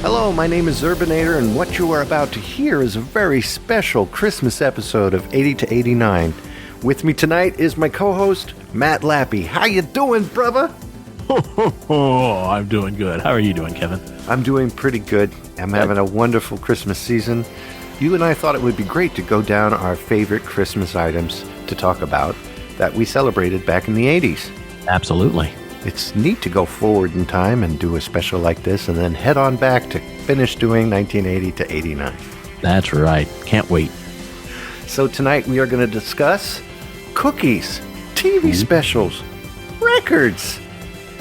Hello, my name is Urbanator, and what you are about to hear is a very special Christmas episode of 80 to 89. With me tonight is my co-host, Matt Lappy. How you doing, brother? I'm doing good. How are you doing, Kevin? I'm doing pretty good. I'm having a wonderful Christmas season. You and I thought it would be great to go down our favorite Christmas items to talk about that we celebrated back in the 80s. Absolutely. It's neat to go forward in time and do a special like this and then head on back to finish doing 1980 to 89. That's right. Can't wait. So tonight we are going to discuss cookies, TV specials, records,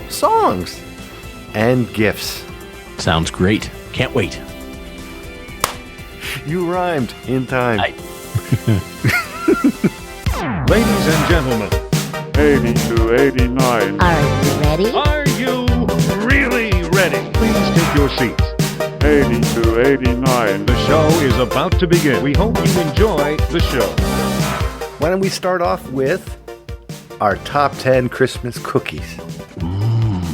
songs, and gifts. Sounds great. Can't wait. You rhymed in time. Ladies and gentlemen, 80 to 89. Are you ready? Are you really ready? Please take your seats. 80 to 89. The show is about to begin. We hope you enjoy the show. Why don't we start off with our top 10 Christmas cookies?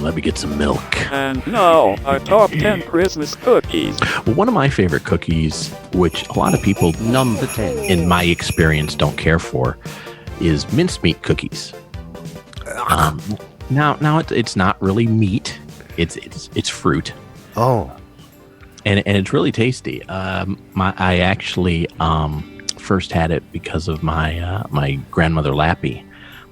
Let me get some milk. And now, our top 10 Christmas cookies. Well, one of my favorite cookies, which a lot of people, Number 10. in my experience, don't care for, is mincemeat cookies. Now it's not really meat. It's fruit. Oh, And it's really tasty. I actually first had it because of my grandmother Lappy,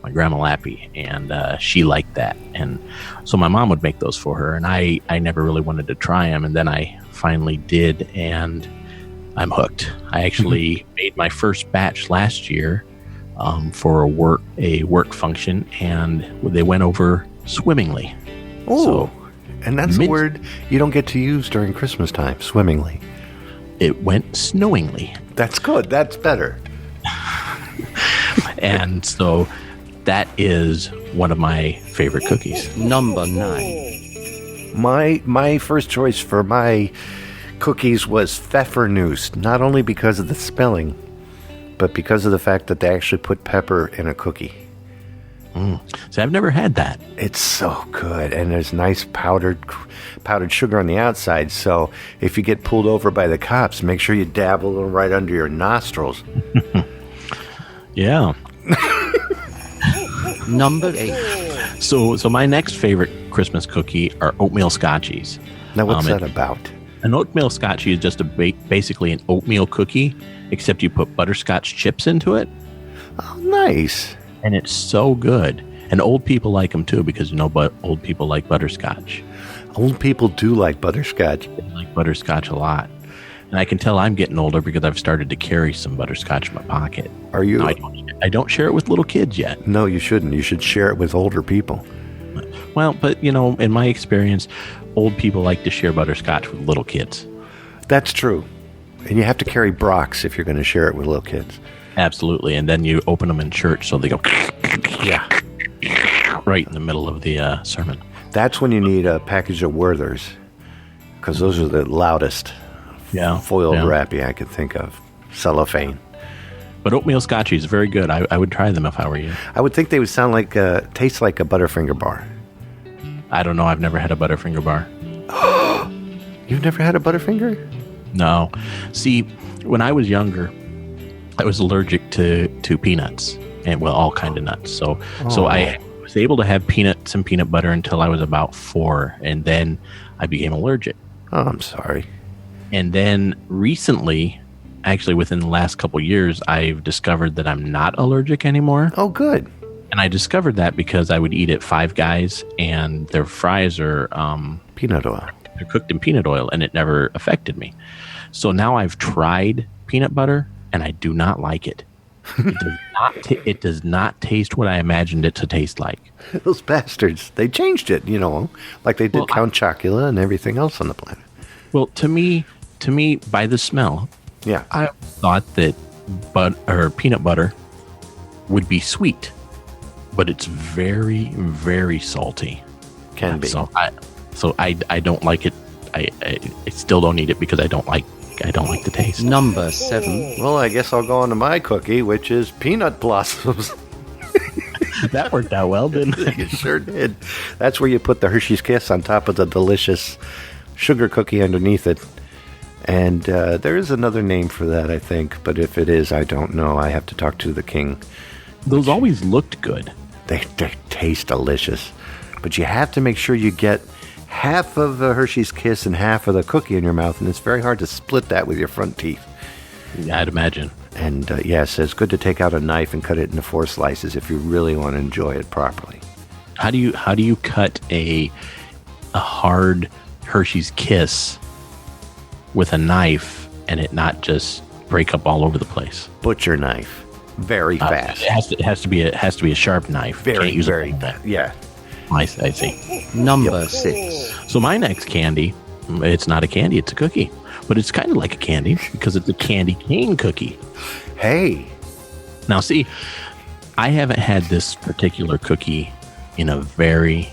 my grandma Lappy, and she liked that. And so my mom would make those for her, and I never really wanted to try them, and then I finally did, and I'm hooked. I actually made my first batch last year for a work function, and they went over swimmingly. oh, So, and that's a word you don't get to use during Christmas time, swimmingly. it went snowingly. That's good. That's better. And so that is one of my favorite cookies. Number 9. My first choice for my cookies was Pfeffernuss, not only because of the spelling, but because of the fact that they actually put pepper in a cookie. So I've never had that. It's so good, and there's nice powdered sugar on the outside, so if you get pulled over by the cops, make sure you dabble them right under your nostrils. Yeah. Number 8. So my next favorite Christmas cookie are oatmeal scotchies. Now, what's Um, that about? An oatmeal scotchie is just basically an oatmeal cookie, except you put butterscotch chips into it, Oh, nice. and it's so good. And old people like them too, because old people like butterscotch. Old people do like butterscotch. They like butterscotch a lot. And I can tell I'm getting older because I've started to carry some butterscotch in my pocket. Are you? No, I don't share it with little kids yet. No, you shouldn't. You should share it with older people. Well, but in my experience, old people like to share butterscotch with little kids. That's true. And you have to carry Brock's if you're going to share it with little kids. Absolutely. And then you open them in church so they go Yeah. right in the middle of the sermon. That's when you need a package of Werther's, because those are the loudest Yeah. foil yeah. wrapping I could think of. Cellophane. But oatmeal scotchies is very good. I would try them if I were you. I would think they would sound like, taste like a Butterfinger bar. I don't know. I've never had a Butterfinger bar. You've never had a Butterfinger? No. See, when I was younger, I was allergic to peanuts and all kind of nuts. So I was able to have peanuts and peanut butter until I was about 4, and then I became allergic. Oh, I'm sorry. And then recently, actually within the last couple years, I've discovered that I'm not allergic anymore. Oh, good. And I discovered that because I would eat at Five Guys, and their fries are Peanut oil. they're cooked in peanut oil, and it never affected me. So now I've tried peanut butter, and I do not like it. It does not taste what I imagined it to taste like. Those bastards. They changed it, like they did Well, Count Chocula and everything else on the planet. Well, to me, by the smell, Yeah. I thought that peanut butter would be sweet, but it's very, very salty. Can be. So I don't like it. I still don't eat it because I don't like the taste. Number 7. Well, I guess I'll go on to my cookie, which is peanut blossoms. That worked out well, didn't it? You sure did. That's where you put the Hershey's Kiss on top of the delicious sugar cookie underneath it. And there is another name for that, I think. But if it is, I don't know. I have to talk to the king. Those always looked good. They taste delicious. But you have to make sure you get half of the Hershey's Kiss and half of the cookie in your mouth. And it's very hard to split that with your front teeth. Yeah, I'd imagine. And yes, it's good to take out a knife and cut it into 4 slices if you really want to enjoy it properly. How do you cut a hard Hershey's Kiss with a knife and it not just break up all over the place? Butcher knife, very fast. It has to be a sharp knife. Very, Can't use very a fast. Yeah. I see. Number 6. So my next candy, it's not a candy, it's a cookie. But it's kind of like a candy because it's a candy cane cookie. Hey. Now, see, I haven't had this particular cookie in a very,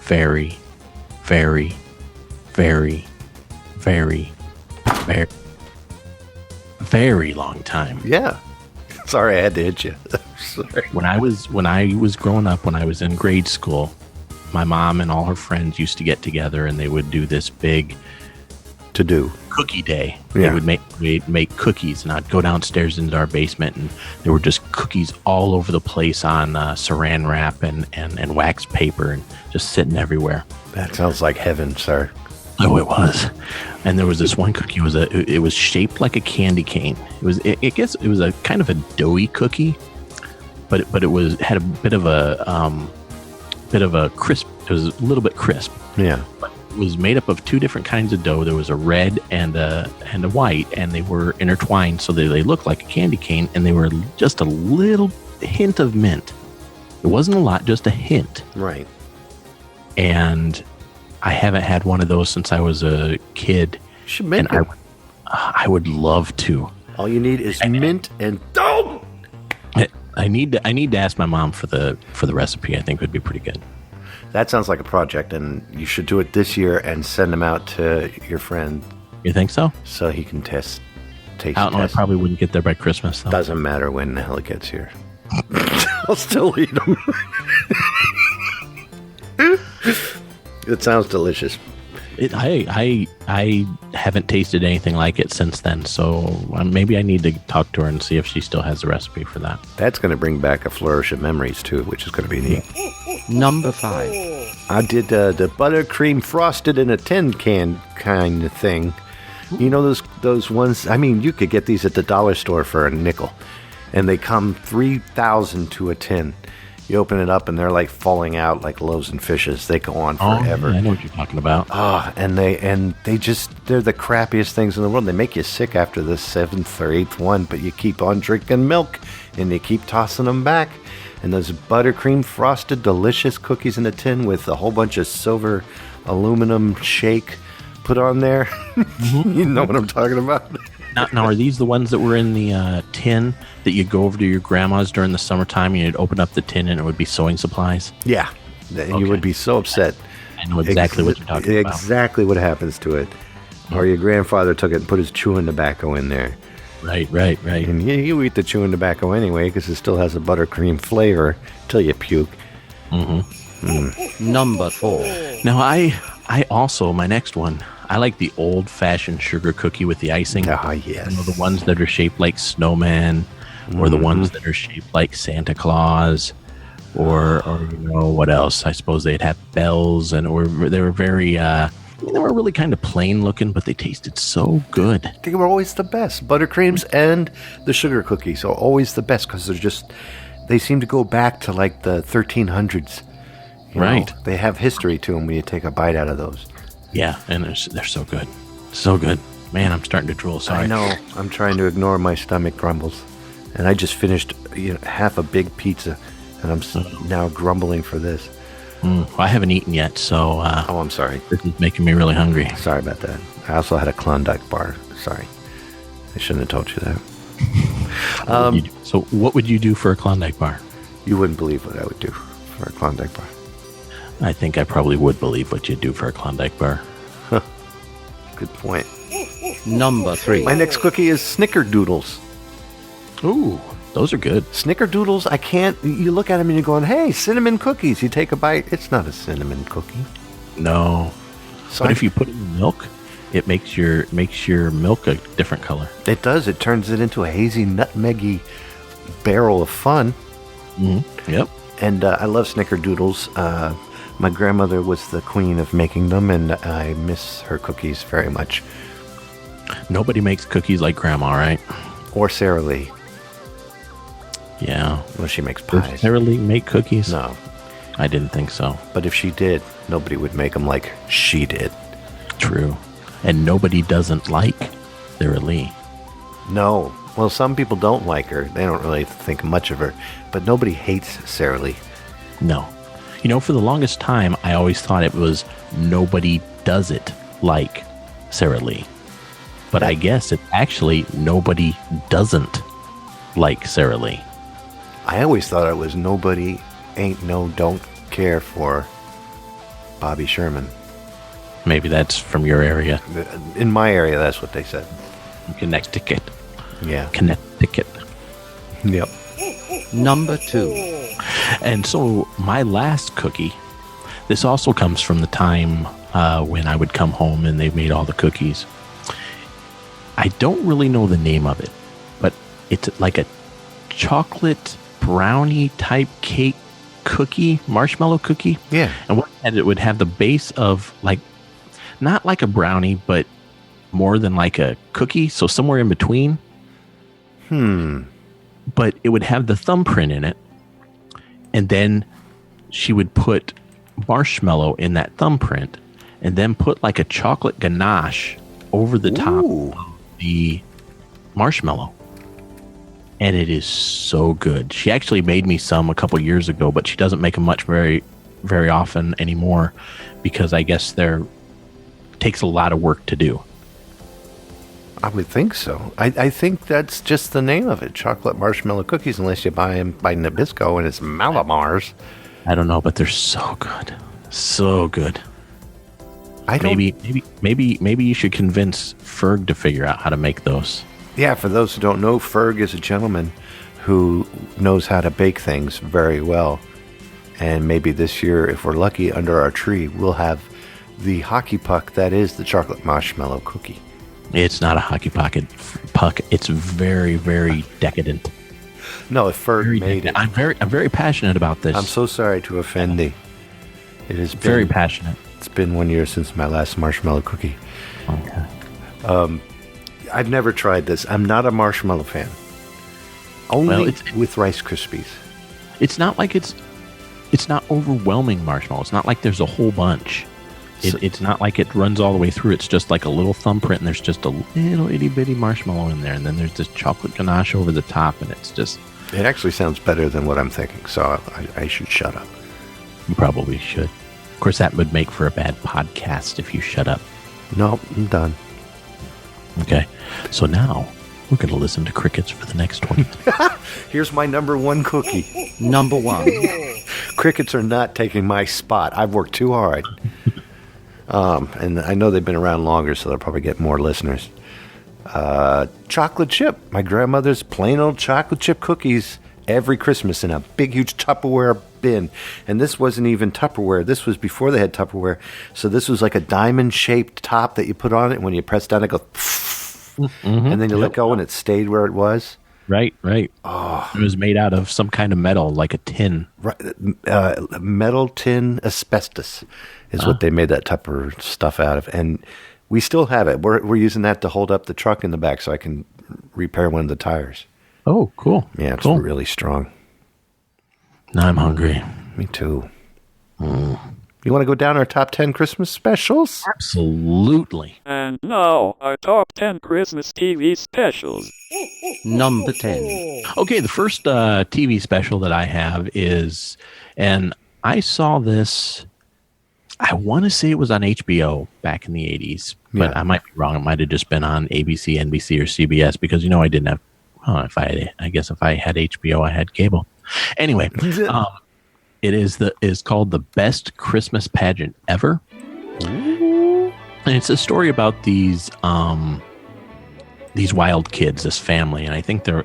very, very, very, very, very, very long time. Yeah. Sorry, I had to hit you. Sorry. When I was growing up, when I was in grade school, my mom and all her friends used to get together and they would do this big To do. cookie day. Yeah. We'd make cookies, and I'd go downstairs into our basement, and there were just cookies all over the place on saran wrap and wax paper, and just sitting everywhere. That sounds like heaven, sir. Oh, it was. And there was this one cookie. It was shaped like a candy cane. I guess it was a kind of a doughy cookie, but it had a bit of a crisp. It was a little bit crisp. Yeah. It was made up of 2 different kinds of dough. There was a red and a white, and they were intertwined so they looked like a candy cane, and they were just a little hint of mint. It wasn't a lot, just a hint. Right. And I haven't had one of those since I was a kid. You should make and it. I would love to. All you need is mint and dough. I need to ask my mom for the recipe. I think would be pretty good. That sounds like a project, and you should do it this year and send them out to your friend You think so? so he can taste I don't know. I test. probably wouldn't get there by Christmas though. Doesn't matter when the hell it gets here. I'll still eat them. It sounds delicious. I haven't tasted anything like it since then, so maybe I need to talk to her and see if she still has the recipe for that. That's going to bring back a flourish of memories, too, which is going to be neat. Number 5. I did the buttercream frosted in a tin can kind of thing. You know those ones? I mean, you could get these at the dollar store for a nickel. And they come 3,000 to a tin. You open it up and they're like falling out like loaves and fishes. They go on forever. Oh, yeah, I know what you're talking about. And they're the crappiest things in the world. They make you sick after the 7th or 8th one, but you keep on drinking milk and you keep tossing them back. And those buttercream frosted delicious cookies in a tin with a whole bunch of silver aluminum shake put on there. Mm-hmm. You know what I'm talking about? Now, are these the ones that were in the tin that you'd go over to your grandma's during the summertime and you'd open up the tin and it would be sewing supplies? Yeah. And you would be so upset. I know exactly what you're talking about. Exactly what happens to it. Or your grandfather took it and put his chewing tobacco in there. Right. And you eat the chewing tobacco anyway because it still has a buttercream flavor till you puke. Number 4. Now, I also, my next one, I like the old-fashioned sugar cookie with the icing. Ah, yes. You know, the ones that are shaped like snowmen, or the ones that are shaped like Santa Claus, or you know what else? I suppose they'd have bells, and they were very they were really kind of plain looking, but they tasted so good. They were always the best. Buttercreams and the sugar cookies are always the best because they seem to go back to like the 1300s. You Right. know, they have history to them when you take a bite out of those. Yeah, and they're so good, so good. Man, I'm starting to drool. Sorry. I know. I'm trying to ignore my stomach grumbles. And I just finished half a big pizza, and I'm now grumbling for this. Well, I haven't eaten yet, so Oh, I'm sorry. this is making me really hungry. Sorry about that. I also had a Klondike bar. Sorry. I shouldn't have told you that. So what would you do for a Klondike bar? You wouldn't believe what I would do for a Klondike bar. I think I probably would believe what you'd do for a Klondike bar. Good point. Number 3. My next cookie is Snickerdoodles. Ooh, those are good. Snickerdoodles, you look at them and you're going, hey, cinnamon cookies. You take a bite, it's not a cinnamon cookie. No. So But if you put it in milk, it makes your milk a different color. It does. It turns it into a hazy, nutmeggy barrel of fun. Yep. And I love snickerdoodles. My grandmother was the queen of making them, and I miss her cookies very much. Nobody makes cookies like Grandma, right? Or Sara Lee. Yeah. Well, she makes Does pies. Sara Lee make cookies? No. I didn't think so. But if she did, nobody would make them like she did. True. And nobody doesn't like Sara Lee. No. Well, some people don't like her. They don't really think much of her. But nobody hates Sara Lee. No. You know, for the longest time, I always thought it was nobody does it like Sara Lee. But I guess it's actually nobody doesn't like Sara Lee. I always thought it was nobody don't care for Bobby Sherman. Maybe that's from your area. In my area, that's what they said. Connecticut. Yeah. Connecticut. Yep. Number 2. And so my last cookie, this also comes from the time when I would come home and they made all the cookies. I don't really know the name of it, but it's like a chocolate brownie type cake cookie, marshmallow cookie. Yeah. And it would have the base of like, not like a brownie, but more than like a cookie. So somewhere in between. But it would have the thumbprint in it. And then she would put marshmallow in that thumbprint and then put like a chocolate ganache over the top of the marshmallow. And it is so good. She actually made me some a couple years ago, but she doesn't make them much very often anymore because I guess takes a lot of work to do. I would think so. I think that's just the name of it, chocolate marshmallow cookies, unless you buy them by Nabisco and it's Malamars. I don't know, but they're so good. So good. Maybe you should convince Ferg to figure out how to make those. Yeah, for those who don't know, Ferg is a gentleman who knows how to bake things very well. And maybe this year, if we're lucky, under our tree, we'll have the hockey puck that is the chocolate marshmallow cookie. It's not a hockey puck. It's very, very decadent. No, if Ferg made it. I'm very passionate about this. I'm so sorry to offend thee. It has been very passionate. It's been 1 year since my last marshmallow cookie. Okay. I've never tried this. I'm not a marshmallow fan. Only with Rice Krispies. It's not like it's not overwhelming marshmallow. It's not like there's a whole bunch. It's not like it runs all the way through. It's just like a little thumbprint, and there's just a little itty bitty marshmallow in there, and then there's this chocolate ganache over the top, and it's just. It actually sounds better than what I'm thinking, so I should shut up. You probably should. Of course, that would make for a bad podcast if you shut up. No, I'm done. Okay, so now we're going to listen to crickets for the next 20 minutes. Here's my number 1 cookie. Number 1. Crickets are not taking my spot. I've worked too hard. And I know they've been around longer, so they'll probably get more listeners. Chocolate chip. My grandmother's plain old chocolate chip cookies every Christmas in a big, huge Tupperware bin. And this wasn't even Tupperware. This was before they had Tupperware. So this was like a diamond-shaped top that you put on it. And when you press down, it goes... and then you let go, and it stayed where it was. Right. Oh. It was made out of some kind of metal, like a tin. Right, metal tin asbestos is what they made that Tupper stuff out of. And we still have it. We're using that to hold up the truck in the back so I can repair one of the tires. Oh, cool. Yeah, it's cool. really strong. Now I'm hungry. Me too. You want to go down our top 10 Christmas specials? Absolutely. And now, our top 10 Christmas TV specials. Number 10. Okay, the first TV special that I have is, and I saw this, I want to say it was on HBO back in the 80s, but I might be wrong. It might have just been on ABC, NBC, or CBS because, I didn't have, I guess if I had HBO, I had cable. Anyway, it is called The Best Christmas Pageant Ever. And it's a story about these wild kids, this family, and I think their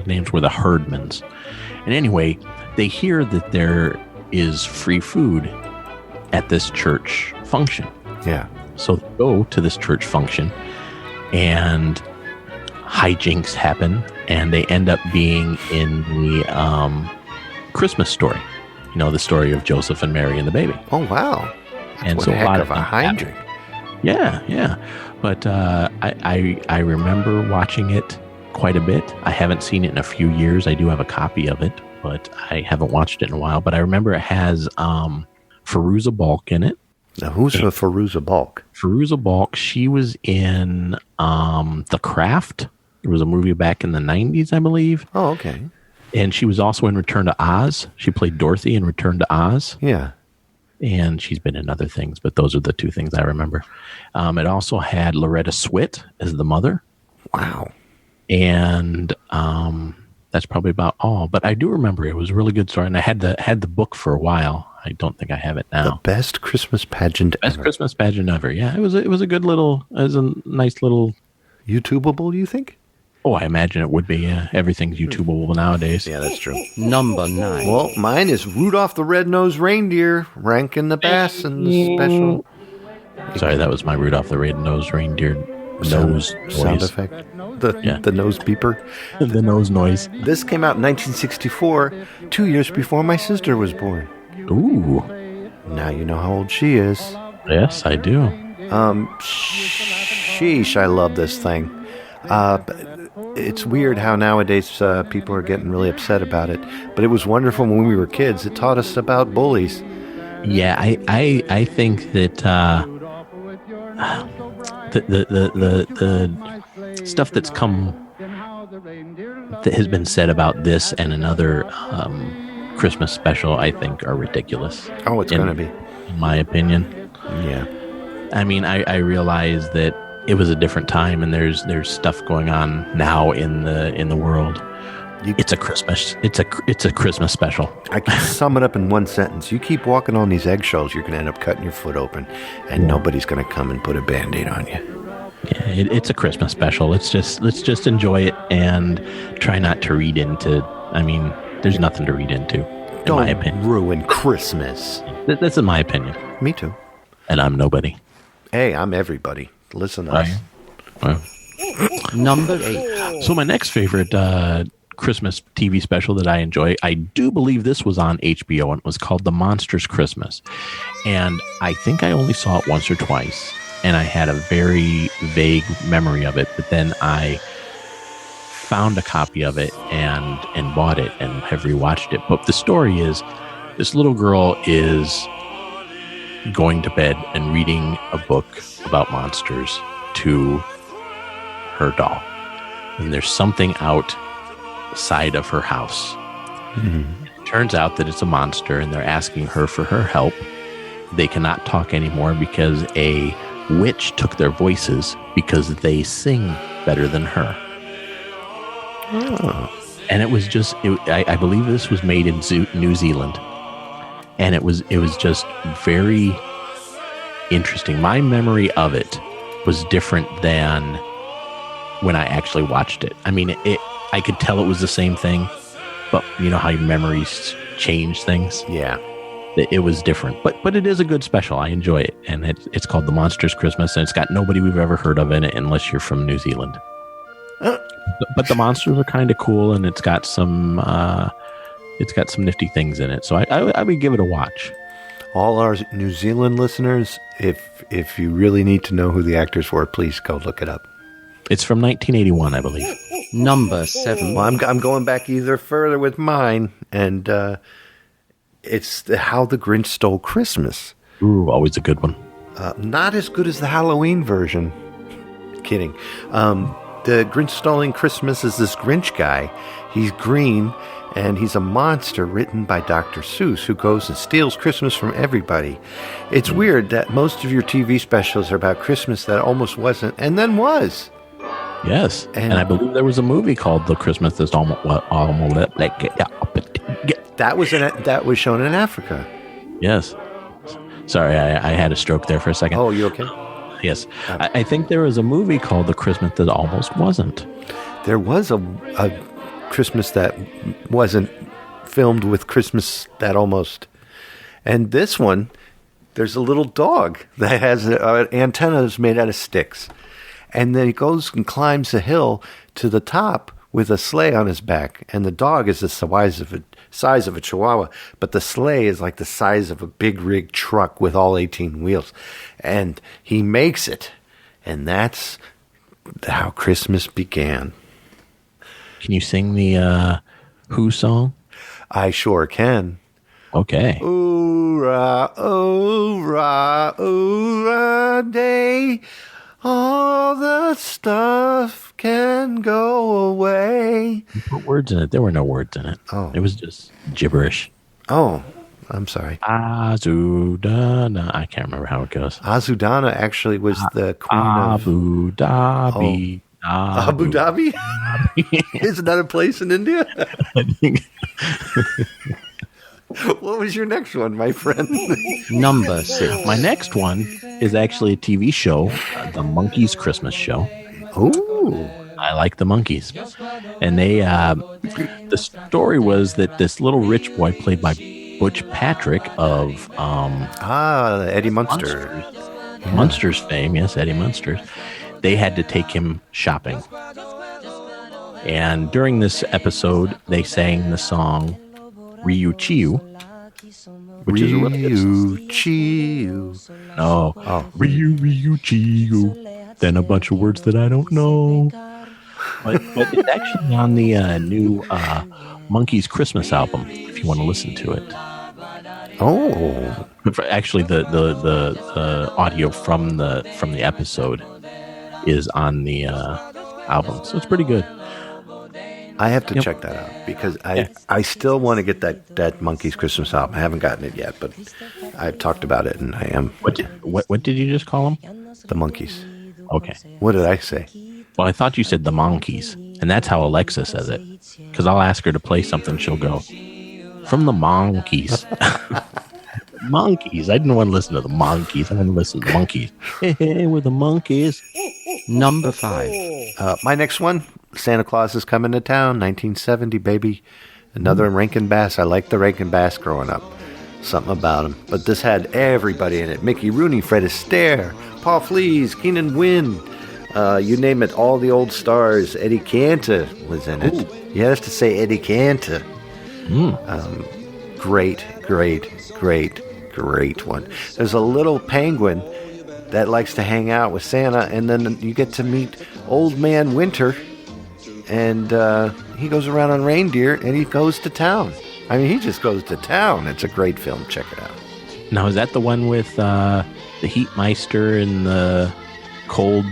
names were the Herdmans. And anyway, they hear that there is free food at this church function. Yeah. So they go to this church function, and hijinks happen, and they end up being in the Christmas story. You know, the story of Joseph and Mary and the baby. Oh, wow. And What so a a heck lot of a things happen. hijink. Yeah. But I remember watching it quite a bit. I haven't seen it in a few years. I do have a copy of it, but I haven't watched it in a while. But I remember it has Fairuza Balk in it. Now, who's the Fairuza Balk? Fairuza Balk, she was in The Craft. It was a movie back in the 90s, I believe. Oh, okay. And she was also in Return to Oz. She played Dorothy in Return to Oz. Yeah. And she's been in other things, but those are the two things I remember. It also had Loretta Swit as the mother. Wow. And that's probably about all. But I do remember it was a really good story. And I had the book for a while. I don't think I have it now. The best Christmas pageant Best ever. Christmas pageant ever. Yeah, it was a good little, it was a nice little. YouTubeable, you think? Oh, I imagine it would be. Yeah, everything's YouTubeable nowadays. Yeah, that's true. Number 9. Well, mine is Rudolph the Red-Nosed Reindeer, ranking the bass and the special Sorry, that was my Rudolph the Red-Nosed Reindeer nose sound noise. effect. The Yeah. the nose beeper. The nose noise. This came out in 1964, 2 years before my sister was born. Ooh, Now you know how old she is. yes, I do. Sheesh, I love this thing. But it's weird how nowadays people are getting really upset about it. But it was wonderful when we were kids. It taught us about bullies. Yeah, I think that the stuff that's come that has been said about this and another Christmas special, I think, are ridiculous. Oh, it's going to be. in my opinion. Yeah. I mean, I realize that it was a different time, and there's stuff going on now in the world. It's a Christmas special. I can sum it up in one sentence. You keep walking on these eggshells, you're going to end up cutting your foot open, and nobody's going to come and put a Band-Aid on you. Yeah, it's a Christmas special. Let's just enjoy it and try not to read into. I mean, there's nothing to read into. In my opinion, Don't ruin Christmas. That's in my opinion, Me too. and I'm nobody. Hey, I'm everybody. Listen to us. Well, Number 8. so my next favorite Christmas TV special that I enjoy, I do believe this was on HBO, and it was called The Monsters Christmas. And I think I only saw it once or twice, and I had a very vague memory of it. But then I found a copy of it and bought it and have rewatched it. But the story is, this little girl is going to bed and reading a book about monsters to her doll. And there's something outside of her house. It turns out that it's a monster, and they're asking her for her help. They cannot talk anymore because a witch took their voices because they sing better than her. And it was just, I believe this was made in New Zealand. And it was just very interesting. My memory of it was different than when I actually watched it. I mean, I could tell it was the same thing, but you know how your memories change things? Yeah. It was different, but it is a good special. I enjoy it, and it's called The Monsters Christmas, and it's got nobody we've ever heard of in it unless you're from New Zealand. But the monsters are kind of cool, and it's got some nifty things in it. So I would give it a watch. All our New Zealand listeners, if you really need to know who the actors were, please go look it up. It's from 1981, I believe. Number 7. Well, I'm going back either further with mine, and it's How the Grinch Stole Christmas. Ooh, always a good one. Not as good as the Halloween version. Kidding. The Grinch Stealing Christmas is this Grinch guy. He's green, and he's a monster written by Dr. Seuss, who goes and steals Christmas from everybody. It's weird that most of your TV specials are about Christmas that almost wasn't, and then was. Yes, and I believe there was a movie called The Christmas That's Almost That was shown in Africa. Yes. Sorry, I had a stroke there for a second. Oh, you okay? Yes. I think there was a movie called The Christmas That Almost Wasn't. There was a Christmas that wasn't filmed with Christmas that almost. And this one, there's a little dog that has antennas made out of sticks. And then he goes and climbs a hill to the top with a sleigh on his back. And the dog is the size of a chihuahua, but the sleigh is like the size of a big rig truck with all 18 wheels. And he makes it. And that's how Christmas began. Can you sing the Who song? I sure can. Okay. Oorah, oorah, oorah day. All the stuff can go away. You put words in it. There were no words in it. Oh. It was just gibberish. Oh, I'm sorry. Azudana. I can't remember how it goes. Azudana actually was the queen of Abu Dhabi. Abu Dhabi. Isn't that a place in India? I think. What was your next one, my friend? Number 6. My next one is actually a TV show, The Monkees Christmas Show. Ooh. I like the Monkees. And they, the story was that this little rich boy played by Butch Patrick of Eddie Munster. Munster's fame, yes, Eddie Munster's. They had to take him shopping. And during this episode, they sang the song Ryu Chiyu, which is a really good song. Chiyu. No. Oh. Ryu Chiyu. Then a bunch of words that I don't know. But it's actually on the new Monkees Christmas album, if you want to listen to it. Oh. Actually, the audio from the episode is on the album, so it's pretty good. I have to check that out because I still want to get that Monkees Christmas album. I haven't gotten it yet, but I've talked about it, and I am. What did you just call them? The Monkees. Okay. What did I say? Well, I thought you said the Monkees, and that's how Alexa says it. Because I'll ask her to play something, she'll go, from the Monkees. Monkeys. I didn't want to listen to the Monkees. I wanted to listen to the Monkees. Hey, we're the Monkees. Number 5. My next one, Santa Claus is Coming to Town, 1970, baby. Another Rankin Bass. I liked the Rankin Bass growing up. Something about him. But this had everybody in it. Mickey Rooney, Fred Astaire, Paul Flees, Keenan Wynn. You name it, all the old stars. Eddie Cantor was in it. Ooh. You have to say Eddie Cantor. Great one. There's a little penguin that likes to hang out with Santa, and then you get to meet Old Man Winter, and he goes around on reindeer, and he goes to town. I mean, he just goes to town. It's a great film. Check it out. Now, is that the one with the Heatmeister and the cold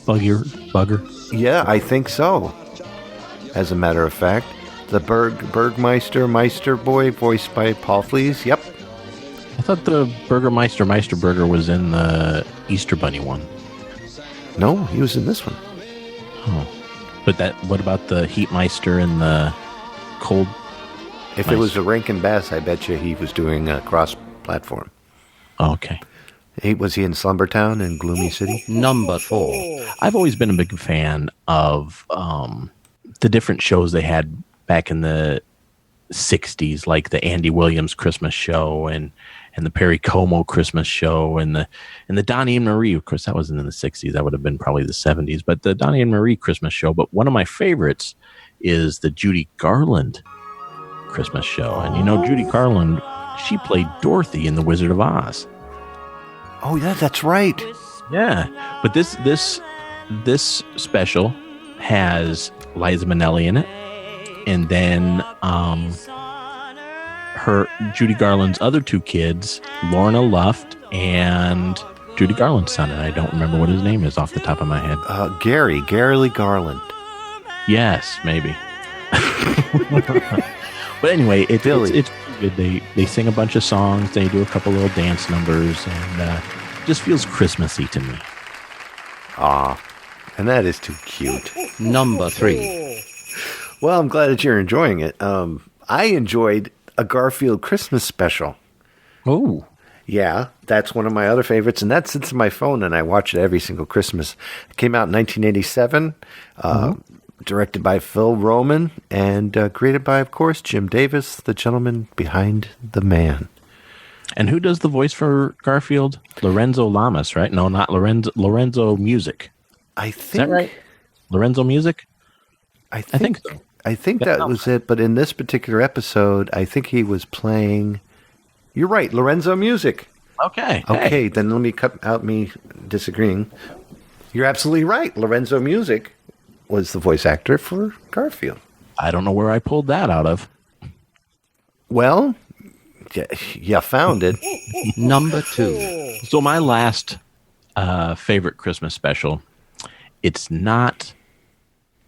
bugger? Yeah, I think so. As a matter of fact, the Meister boy, voiced by Paul Flees. Yep. I thought the Meister was in the Easter Bunny one. No, he was in this one. Oh. But what about the Heatmeister and the cold? If it was a Rankin Bass, I bet you he was doing a cross-platform. Oh, okay. Was he in Slumbertown and Gloomy City? Number 4. I've always been a big fan of the different shows they had back in the 60s, like the Andy Williams Christmas show and the Perry Como Christmas show and the Donnie and Marie. Of course, that wasn't in the 60s. That would have been probably the 70s. But the Donnie and Marie Christmas show. But one of my favorites is the Judy Garland Christmas show. And Judy Garland, she played Dorothy in The Wizard of Oz. Oh, yeah, that's right. Yeah. But this special has Liza Minnelli in it. And then Judy Garland's other two kids, Lorna Luft and Judy Garland's son, and I don't remember what his name is off the top of my head. Gary Lee Garland. Yes, maybe. But anyway, it's good. They sing a bunch of songs, they do a couple little dance numbers, and it just feels Christmassy to me. And that is too cute. Number 3. Well, I'm glad that you're enjoying it. I enjoyed a Garfield Christmas special. Oh. Yeah, that's one of my other favorites, and that sits in my phone, and I watch it every single Christmas. It came out in 1987, directed by Phil Roman, and created by, of course, Jim Davis, the gentleman behind The Man. And who does the voice for Garfield? Lorenzo Lamas, right? No, not Lorenzo. Lorenzo Music. I Is think that right? Lorenzo Music? I think think so. I think that was it. But in this particular episode, I think he was playing. You're right, Lorenzo Music. Okay. Okay, then let me cut out me disagreeing. You're absolutely right. Lorenzo Music was the voice actor for Garfield. I don't know where I pulled that out of. Well, you found it. Number 2. So my last favorite Christmas special, it's not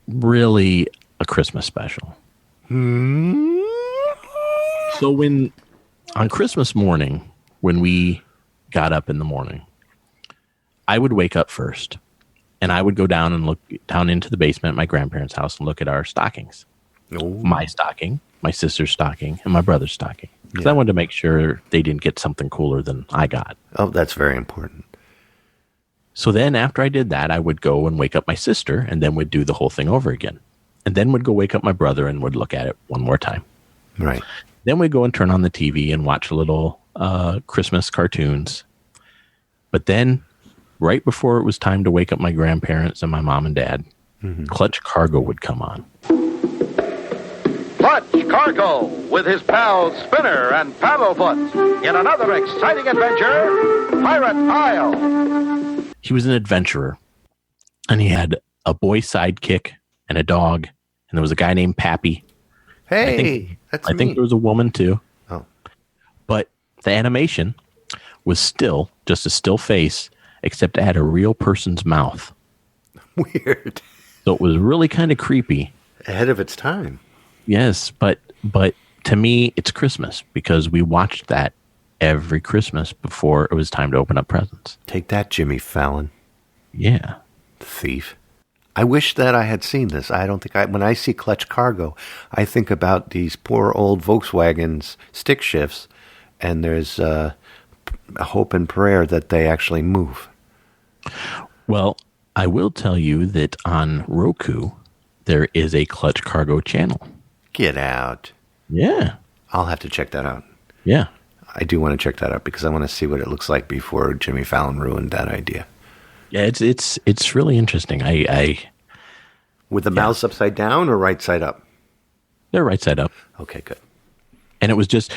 really a Christmas special. So on Christmas morning, when we got up in the morning, I would wake up first, and I would go down and look down into the basement at my grandparents' house and look at our stockings. Oh. My stocking, my sister's stocking, and my brother's stocking. Because I wanted to make sure they didn't get something cooler than I got. Oh, that's very important. So then after I did that, I would go and wake up my sister, and then would do the whole thing over again. And then would go wake up my brother and would look at it one more time. Right. Then we'd go and turn on the TV and watch a little Christmas cartoons. But then, right before it was time to wake up my grandparents and my mom and dad, Clutch Cargo would come on. Clutch Cargo with his pals Spinner and Paddlefoot in another exciting adventure, Pirate Isle. He was an adventurer, and he had a boy sidekick and a dog, and there was a guy named Pappy. Hey, I think there was a woman too. Oh. But the animation was still just a still face, except it had a real person's mouth. Weird. So it was really kind of creepy. Ahead of its time. Yes, but to me, it's Christmas because we watched that every Christmas before it was time to open up presents. Take that, Jimmy Fallon. Yeah. Thief. I wish that I had seen this. I don't think when I see Clutch Cargo, I think about these poor old Volkswagens stick shifts, and there's a hope and prayer that they actually move. Well, I will tell you that on Roku, there is a Clutch Cargo channel. Get out. Yeah. I'll have to check that out. Yeah. I do want to check that out because I want to see what it looks like before Jimmy Fallon ruined that idea. Yeah, it's really interesting. I With the mouse upside down or right side up? they're right side up. Okay, good. And it was just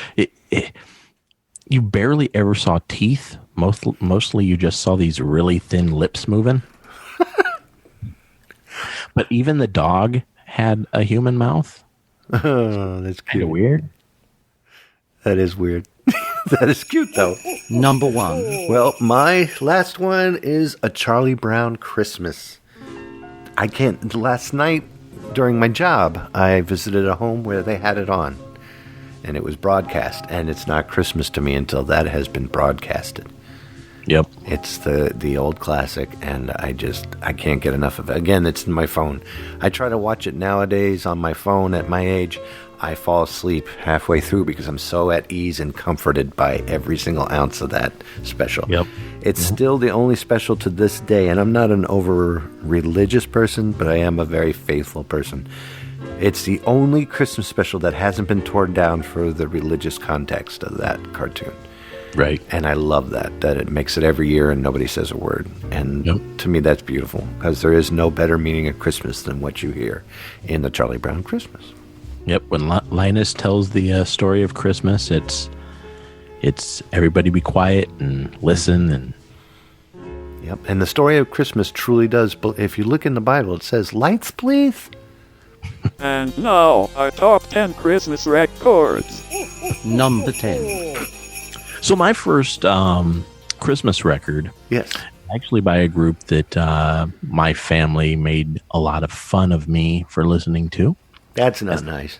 you barely ever saw teeth. Mostly you just saw these really thin lips moving. But even the dog had a human mouth. Oh, that's Kind of cute. weird. That is weird. That is cute, though. Number 1. Well, my last one is A Charlie Brown Christmas. Last night during my job, I visited a home where they had it on. And it was broadcast. And it's not Christmas to me until that has been broadcasted. Yep. It's the old classic, and I can't get enough of it. Again, it's in my phone. I try to watch it nowadays on my phone at my age. I fall asleep halfway through because I'm so at ease and comforted by every single ounce of that special. Yep. It's still the only special to this day, and I'm not an over-religious person, but I am a very faithful person. It's the only Christmas special that hasn't been torn down for the religious context of that cartoon. Right. And I love that it makes it every year and nobody says a word. And to me, that's beautiful because there is no better meaning of Christmas than what you hear in the Charlie Brown Christmas. Yep. When Linus tells the story of Christmas, it's everybody be quiet and listen. And Yep. And the story of Christmas truly does. If you look in the Bible, it says, "Lights, please." And now, our top 10 Christmas records. Number 10. so my first Christmas record, Yes. actually by a group that my family made a lot of fun of me for listening to. That's not nice.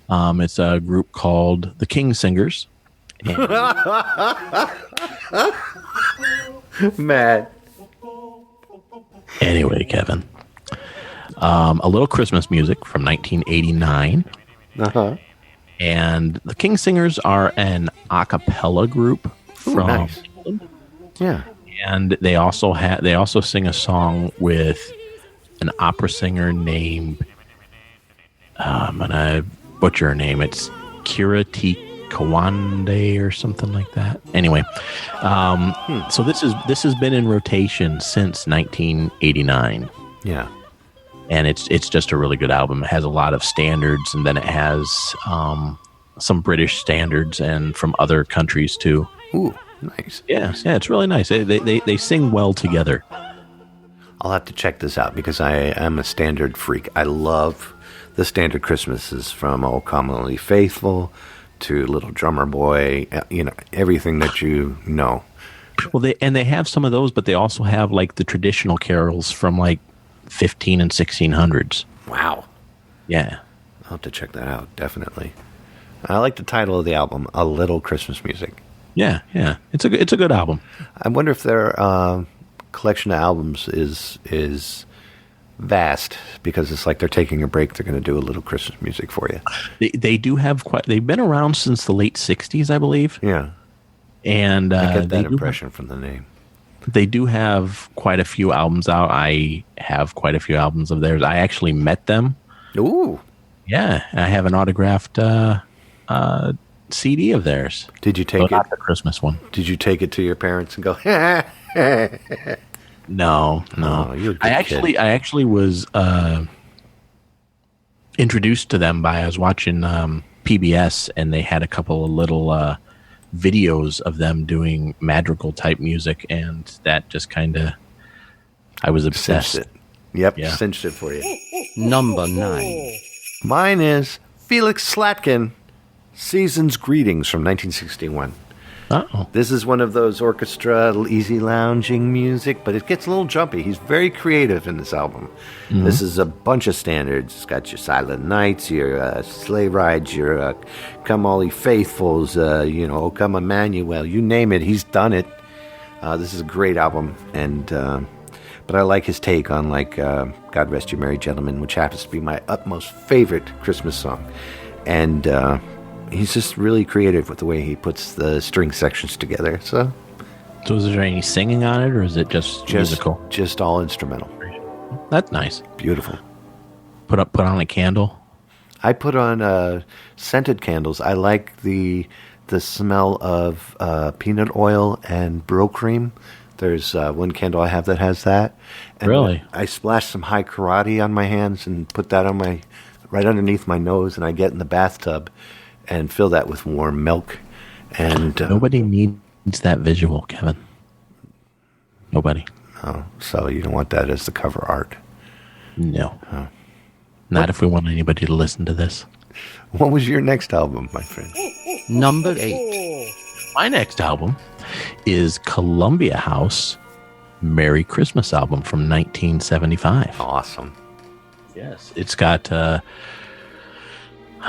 It's a group called the King Singers. Matt. Anyway, Kevin, a little Christmas music from 1989. Uh-huh. And the King Singers are an a cappella group from nice. England. Yeah. And they also sing a song with an opera singer named I'm gonna butcher her name. It's Kira T. Kawande or something like that. Anyway, so this has been in rotation since 1989. Yeah. And it's just a really good album. It has a lot of standards, and then it has some British standards and from other countries too. Ooh, nice. Yeah, it's really nice. They sing well together. I'll have to check this out because I am a standard freak. I love the standard Christmases, from "O Commonly Faithful" to "Little Drummer Boy." Everything that you know. Well, they have some of those, but they also have like the traditional carols from like 15 and 1600s. Wow. Yeah. I'll have to check that out, definitely. I like the title of the album, "A Little Christmas Music." Yeah. It's a good album. I wonder if their collection of albums is vast, because it's like they're taking a break. They're going to do a little Christmas music for you. They do have they've been around since the late 60s, I believe. Yeah. And I get that impression from the name. They do have quite a few albums out. I have quite a few albums of theirs. I actually met them. Ooh. Yeah, I have an autographed CD of theirs. Did you take it? Not the Christmas one. Did you take it to your parents and go, No. Oh, you're a good I actually was introduced to them I was watching PBS, and they had a couple of little videos of them doing madrigal type music, and that just kind of, I was obsessed. Cinched it. Yep, Yeah. cinched it for you. Number 9. Mine is Felix Slatkin, "Season's Greetings" from 1961. Uh-oh. This is one of those orchestra, easy lounging music, but it gets a little jumpy. He's very creative in this album. Mm-hmm. This is a bunch of standards. It's got your Silent Nights, your Sleigh Rides, your Come All Ye Faithfuls, O Come Emmanuel. You name it, he's done it. This is a great album, and but I like his take on God Rest You Merry Gentlemen, which happens to be my utmost favorite Christmas song. And he's just really creative with the way he puts the string sections together. So is there any singing on it, or is it just musical? Just all instrumental. That's nice. Beautiful. Put on a candle. I put on scented candles. I like the smell of peanut oil and Bro Cream. There's one candle I have that has that. And Really? I splash some High Karate on my hands and put that on right underneath my nose, and I get in the bathtub and fill that with warm milk. And Nobody needs that visual, Kevin. Nobody. oh, so you don't want that as the cover art. No. Not if we want anybody to listen to this. What was your next album, my friend? Number 8. My next album is Columbia House Merry Christmas album from 1975. Awesome. Yes. It's got, I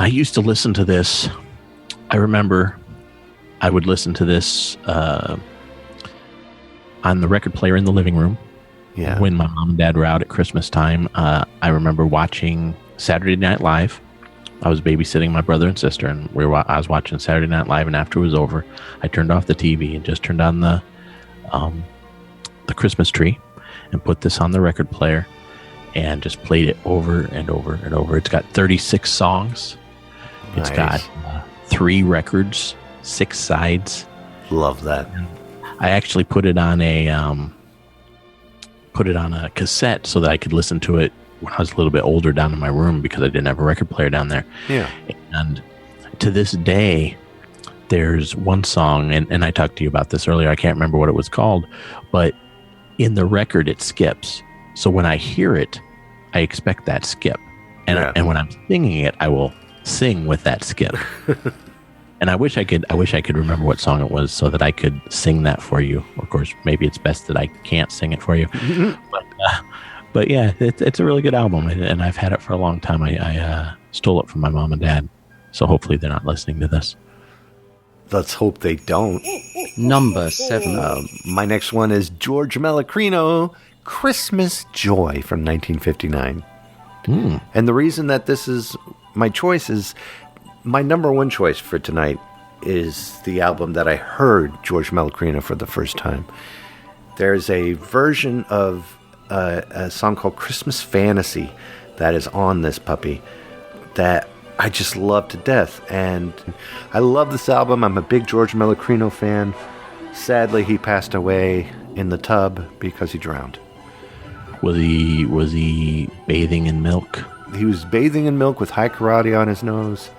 used to listen to this. I remember I would listen to this on the record player in the living room. Yeah. When my mom and dad were out at Christmas time. I remember watching Saturday Night Live. I was babysitting my brother and sister, and I was watching Saturday Night Live, and after it was over, I turned off the TV and just turned on the Christmas tree and put this on the record player and just played it over and over and over. It's got 36 songs. It's Nice. got 3 records, 6 sides. Love that. I actually put it on a cassette so that I could listen to it when I was a little bit older down in my room, because I didn't have a record player down there. Yeah. And to this day, there's one song, and I talked to you about this earlier. I can't remember what it was called, but in the record it skips. So when I hear it, I expect that skip. And Yeah. and when I'm singing it, I will sing with that skip. And I wish I could remember what song it was so that I could sing that for you. Of course, maybe it's best that I can't sing it for you. But yeah, it's a really good album, and I've had it for a long time. I stole it from my mom and dad, so hopefully they're not listening to this. Let's hope they don't. Number 7. My next one is George Malacrino, "Christmas Joy" from 1959. And the reason that this is my choice is my number one choice for tonight is the album that I heard George Malacrino for the first time. There's a version of a song called "Christmas Fantasy" that is on this puppy that I just love to death. And I love this album. I'm a big George Mellecrino fan. Sadly, he passed away in the tub because he drowned. Was he bathing in milk? He was bathing in milk with high karate on his nose.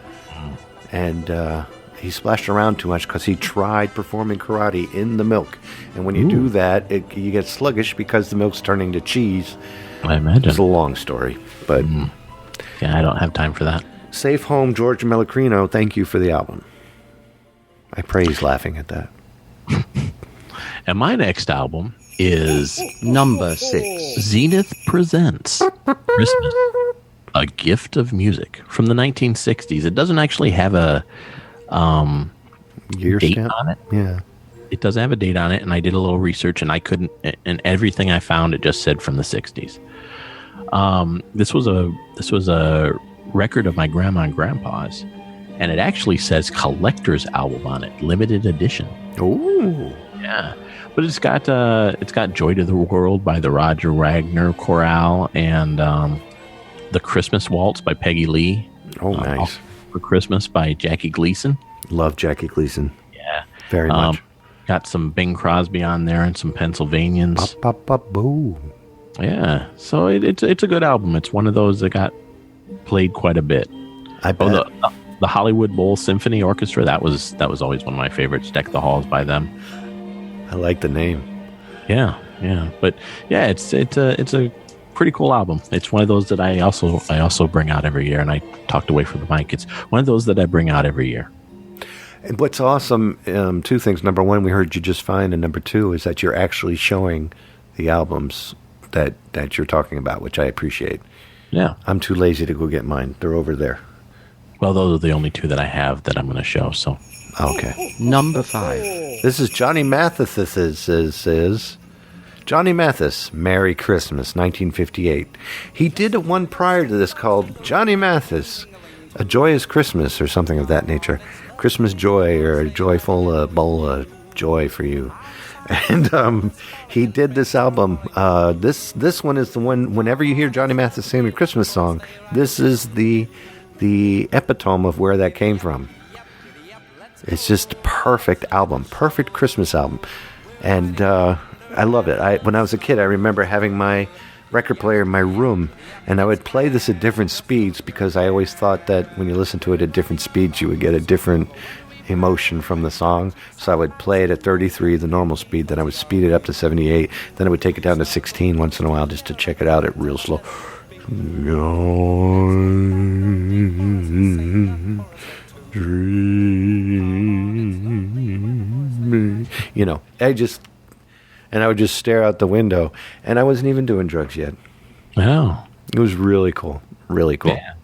And he splashed around too much because he tried performing karate in the milk. And when you do that, you get sluggish because the milk's turning to cheese. I imagine. It's a long story, but... Yeah, I don't have time for that. Safe Home, George Mellecrino, thank you for the album. I pray he's laughing at that. And my next album is Number 6. Zenith Presents Christmas, A Gift of Music from the 1960s. It doesn't actually have a Year date stamp? on it. Yeah. It doesn't have a date on it, and I did a little research, and I couldn't, and everything I found, it just said from the 60s. This was a record of my grandma and grandpa's, and it actually says collector's album on it, limited edition. Ooh. Yeah, but it's got Joy to the World by the Roger Wagner Chorale, and the Christmas Waltz by Peggy Lee. Oh, nice. For Christmas by Jackie Gleason. Love Jackie Gleason. Yeah, Very much. Got some Bing Crosby on there and some Pennsylvanians. Pop, pop, pop, boo. Yeah, so it's a good album. It's one of those that got played quite a bit. I bet. The Hollywood Bowl Symphony Orchestra, that was always one of my favorites. Deck the Halls by them. I like the name. Yeah, but yeah, it's a pretty cool album. It's one of those that I also bring out every year, and I talked away from the mic. It's one of those that I bring out every year. And what's awesome, two things. Number one, we heard you just fine, and number two is that you're actually showing the albums that you're talking about, which I appreciate. Yeah. I'm too lazy to go get mine. They're over there. Well, those are the only two that I have that I'm going to show, so. Okay. Number 5. This is Johnny Mathis. This is Johnny Mathis, Merry Christmas, 1958. He did a one prior to this called Johnny Mathis, A Joyous Christmas, or something of that nature. Christmas Joy, or a joyful bowl of joy for you. And he did this album. This one is the one, whenever you hear Johnny Mathis sing a Christmas song, this is the epitome of where that came from. It's just a perfect album, perfect Christmas album. And I love it. When I was a kid, I remember having my record player in my room, and I would play this at different speeds because I always thought that when you listen to it at different speeds, you would get a different emotion from the song. So I would play it at 33, the normal speed, then I would speed it up to 78, then I would take it down to 16 once in a while just to check it out at real slow. You know, and I would just stare out the window, and I wasn't even doing drugs yet. Oh. It was really cool. Really cool. Yeah.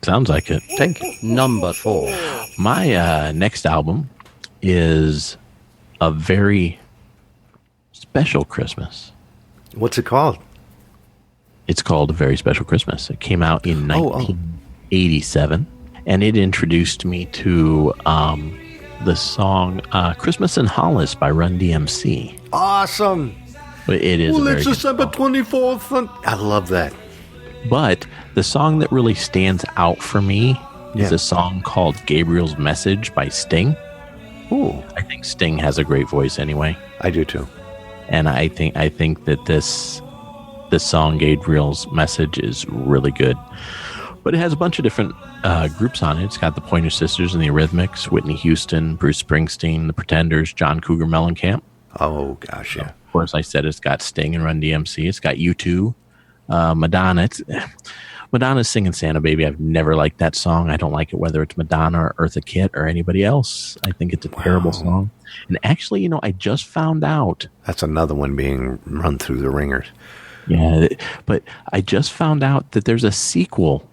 Sounds like it. Thank you. Number 4. My next album is a very special Christmas. What's it called? It's called A Very Special Christmas. It came out in 1987, and it introduced me to the song Christmas in Hollis by Run DMC. Awesome. It is. Well, it's December 24th. I love that. But the song that really stands out for me is a song called Gabriel's Message by Sting. Ooh. I think Sting has a great voice anyway. I do too. And I think that this song, Gabriel's Message, is really good. But it has a bunch of different groups on it. It's got the Pointer Sisters and the Eurythmics, Whitney Houston, Bruce Springsteen, the Pretenders, John Cougar Mellencamp. Oh, gosh, yeah. Of course, I said it's got Sting and Run DMC. It's got U2, Madonna. Madonna's singing Santa Baby. I've never liked that song. I don't like it whether it's Madonna or Eartha Kitt or anybody else. I think it's a terrible song. And actually, I just found out. That's another one being run through the ringers. Yeah, but I just found out that there's a sequel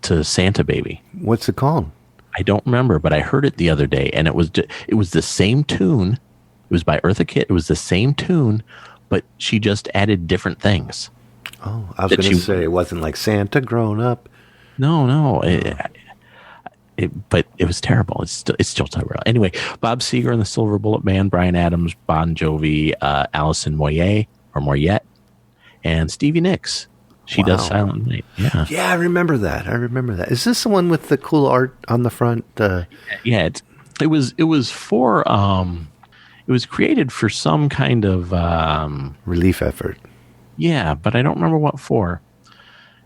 to Santa Baby. What's it called? I don't remember, but I heard it the other day, and it was the same tune. It was by Eartha Kitt. It was the same tune, but she just added different things. Oh, I was going to say it wasn't like Santa grown up. No. But it was terrible. It's still terrible. Anyway, Bob Seger and the Silver Bullet Band, Bryan Adams, Bon Jovi, Alison Moyet, and Stevie Nicks She does Silent Night. Yeah. Yeah, I remember that. Is this the one with the cool art on the front? Yeah, it was for it was created for some kind of relief effort. yeah, but I don't remember what for.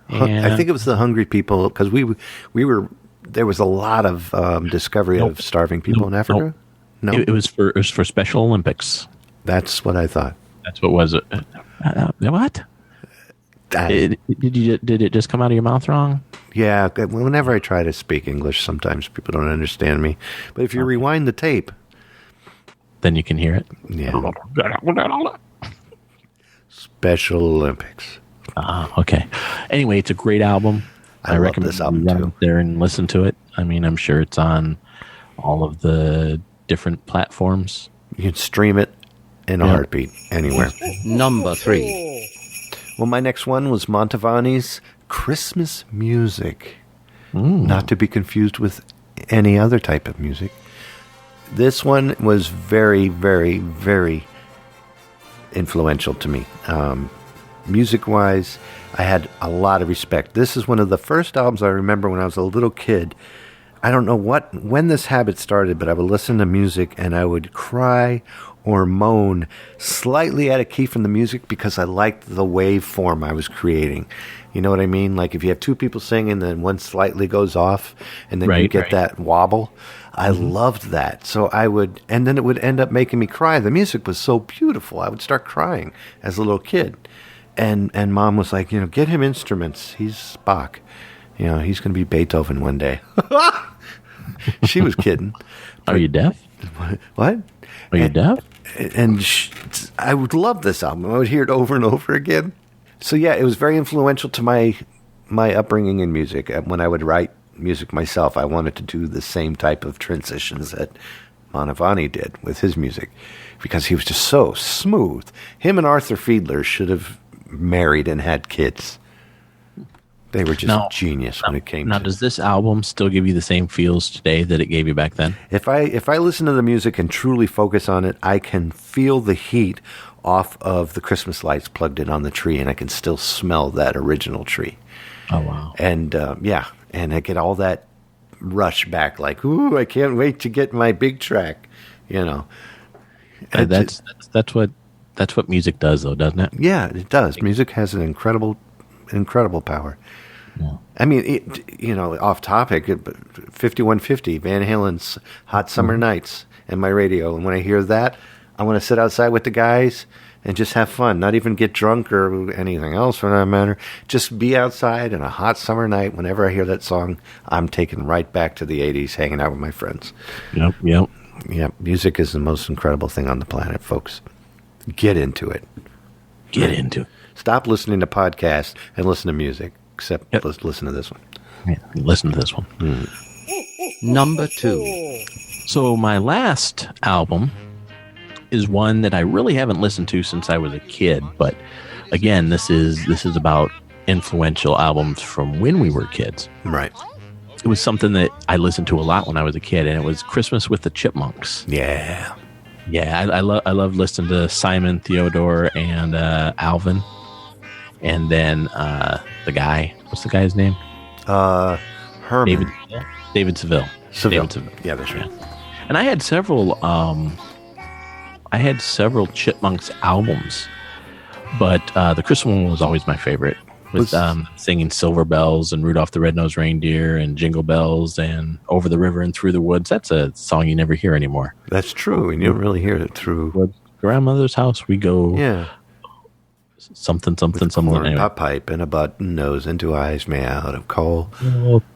I think it was the hungry people, because we were there was a lot of discovery of starving people in Africa. No, It was for Special Olympics. that's what I thought. That's what was it? What? Did it just come out of your mouth wrong? Yeah, whenever I try to speak English, sometimes people don't understand me. But if you rewind the tape, Then you can hear it. yeah, Special Olympics. Okay. Anyway, it's a great album. I love recommend this album, you run too. out there and listen to it. I mean, I'm sure it's on all of the different platforms. You can stream it in a heartbeat anywhere. Number 3. Well, my next one was Montevani's Christmas music. Not to be confused with any other type of music. This one was very, very, very influential to me. Music-wise, I had a lot of respect. This is one of the first albums I remember when I was a little kid. I don't know when this habit started, but I would listen to music and I would cry or moan slightly out of key from the music because I liked the waveform I was creating. You know what I mean? Like if you have two people singing, then one slightly goes off, and then you get that wobble. I loved that. So and then it would end up making me cry. The music was so beautiful. I would start crying as a little kid. And Mom was like, get him instruments. He's Bach. He's going to be Beethoven one day. She was kidding. Are you deaf? What? Are you deaf? And I would love this album. I would hear it over and over again. So yeah, it was very influential to my upbringing in music. When I would write music myself, I wanted to do the same type of transitions that Mantovani did with his music, because he was just so smooth. Him and Arthur Fiedler should have married and had kids. They were just genius when it came to. Now, does this album still give you the same feels today that it gave you back then? If I listen to the music and truly focus on it, I can feel the heat off of the Christmas lights plugged in on the tree, and I can still smell that original tree. Oh, wow. And and I get all that rush back, like, ooh, I can't wait to get my big track, That's what music does, though, doesn't it? Yeah, it does. Music has an incredible power. Yeah. I mean, off topic, 5150, Van Halen's Hot Summer Nights, and my radio. And when I hear that, I want to sit outside with the guys and just have fun, not even get drunk or anything else for that matter. Just be outside on a hot summer night. Whenever I hear that song, I'm taken right back to the 80s, hanging out with my friends. Yep. Yeah, music is the most incredible thing on the planet, folks. Get into it. Get into it. Stop listening to podcasts and listen to music, except listen to this one. Yeah, listen to this one. Number 2. So my last album is one that I really haven't listened to since I was a kid, but again, this is about influential albums from when we were kids. Right. It was something that I listened to a lot when I was a kid, and it was Christmas with the Chipmunks. Yeah. Yeah, I love listening to Simon, Theodore, and Alvin, and then the guy. What's the guy's name? Herman. David Seville. David Seville. Yeah, that's right. And I had several Chipmunks albums, but the Christmas one was always my favorite. With singing Silver Bells and Rudolph the Red-Nosed Reindeer and Jingle Bells and Over the River and Through the Woods. That's a song you never hear anymore. That's true, and you don't really hear it through. Grandmother's house, we go. Yeah. Something. Anyway. A pipe and a button nose and 2 eyes made out of coal.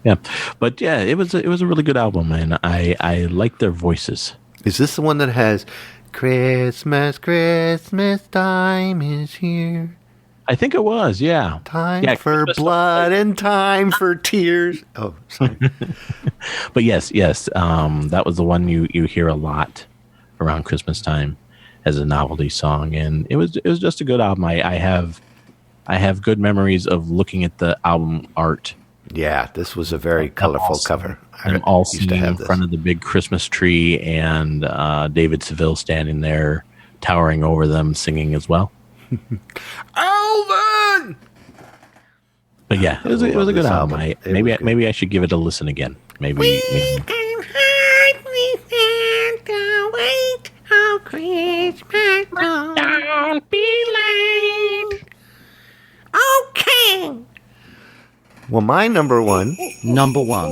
Yeah, but yeah, it was a really good album, and I like their voices. Is this the one that has Christmas time is here? I think it was, yeah. Time for Christmas blood and time for tears. Oh, sorry. But yes, that was the one you hear a lot around Christmas time as a novelty song, and it was just a good album. I have good memories of looking at the album art. Yeah, this was a very colorful cover. I'm all singing in front of the big Christmas tree, and David Seville standing there, towering over them, singing as well. Alvin! Yeah, it was a love good this album. album. It was good. Maybe I should give it a listen again. Maybe. Well, my number one, Number 1.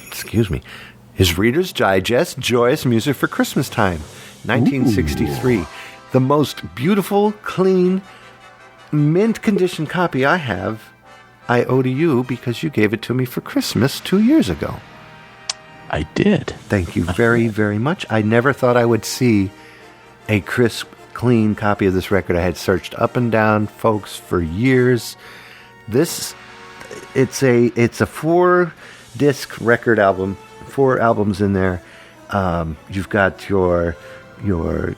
excuse me, is Reader's Digest Joyous Music for Christmas Time, 1963. The most beautiful, clean, mint condition copy I have, I owe to you because you gave it to me for Christmas 2 years ago. I did. Thank you very, very much. I never thought I would see a crisp, clean copy of this record. I had searched up and down, folks, for years. It's a 4-disc record album, 4 albums in there. You've got your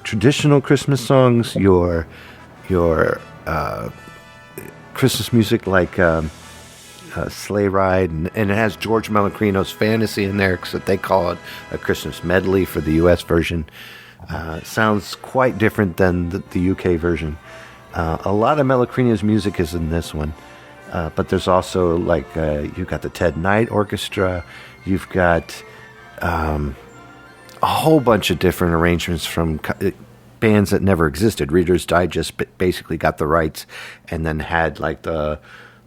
traditional Christmas songs, your Christmas music like Sleigh Ride, and it has George Mellencrino's Fantasy in there, because they call it a Christmas medley for the U.S. version. Sounds quite different than the UK version. A lot of Mellencrino's music is in this one, but there's also you've got the Ted Knight Orchestra, you've got a whole bunch of different arrangements from bands that never existed. Reader's Digest basically got the rights and then had like the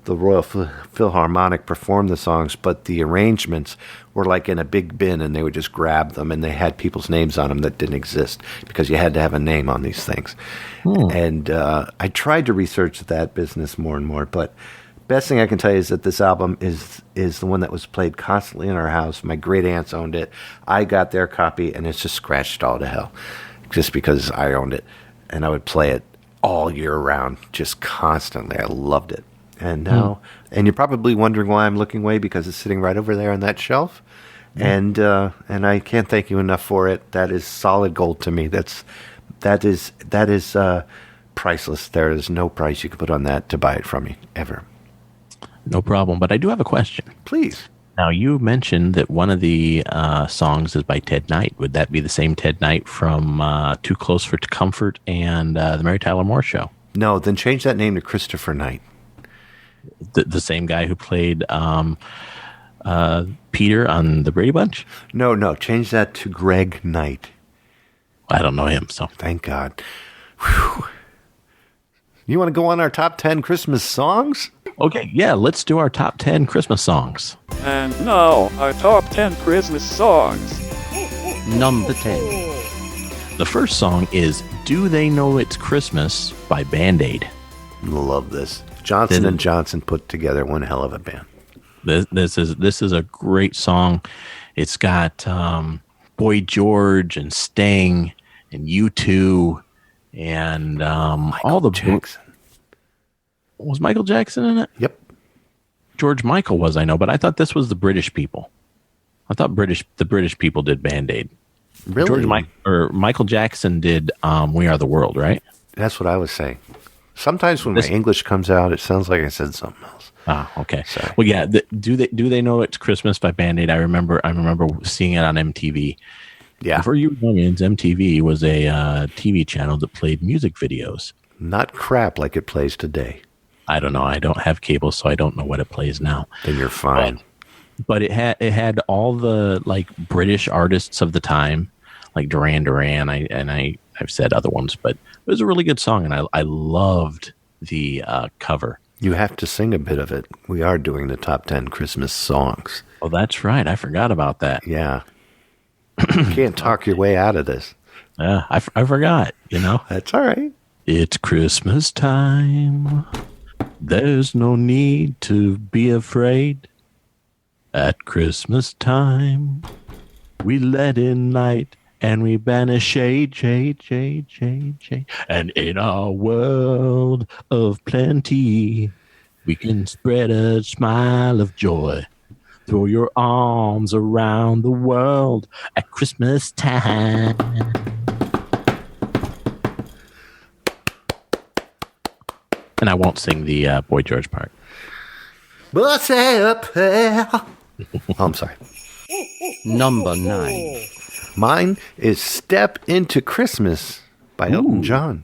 Royal Philharmonic perform the songs, but the arrangements were like in a big bin, and they would just grab them, and they had people's names on them that didn't exist, because you had to have a name on these things. And I tried to research that business more and more, but best thing I can tell you is that this album is the one that was played constantly in our house. My great aunts owned it. I got their copy, and it's just scratched all to hell, just because I owned it, and I would play it all year round, just constantly. I loved it. And now, and you're probably wondering why I'm looking away, because it's sitting right over there on that shelf, and I can't thank you enough for it. That is solid gold to me. That is priceless. There is no price you could put on that to buy it from me ever. No problem. But I do have a question. Please. Now, you mentioned that one of the songs is by Ted Knight. Would that be the same Ted Knight from Too Close for Comfort and The Mary Tyler Moore Show? No, then change that name to Christopher Knight. The same guy who played Peter on The Brady Bunch? No, change that to Greg Knight. I don't know him, so. Thank God. Whew. You want to go on our top 10 Christmas songs? Okay, yeah, let's do our top 10 Christmas songs. And now, our top 10 Christmas songs. Number 10. The first song is Do They Know It's Christmas by Band-Aid. Love this. Johnson and Johnson put together one hell of a band. This is a great song. It's got Boy George and Sting and U2 and all the Jackson. Was Michael Jackson in it? Yep. George Michael was, I know, but I thought this was the British people. I thought the British people did Band-Aid. Really? Michael Jackson did We Are the World, right? That's what I was saying. Sometimes when my English comes out, it sounds like I said something else. Ah, okay. Sorry. Well, yeah. Do they know it's Christmas by Band-Aid? I remember seeing it on MTV. Yeah. For you youngins, MTV was a TV channel that played music videos. Not crap like it plays today. I don't know. I don't have cable, so I don't know what it plays now. Then you're fine. But it had all the like British artists of the time, like Duran Duran. I've said other ones, but it was a really good song, and I loved the cover. You have to sing a bit of it. We are doing the top 10 Christmas songs. Oh, that's right. I forgot about that. Yeah. You can't talk your way out of this. Yeah, I forgot, you know. That's all right. It's Christmas time. There's no need to be afraid. At Christmas time, we let in light and we banish shade. And in our world of plenty, we can spread a smile of joy. Throw your arms around the world at Christmas time. And I won't sing the Boy George part. What's up? Oh, I'm sorry. Number 9. Mine is Step Into Christmas by Elton John.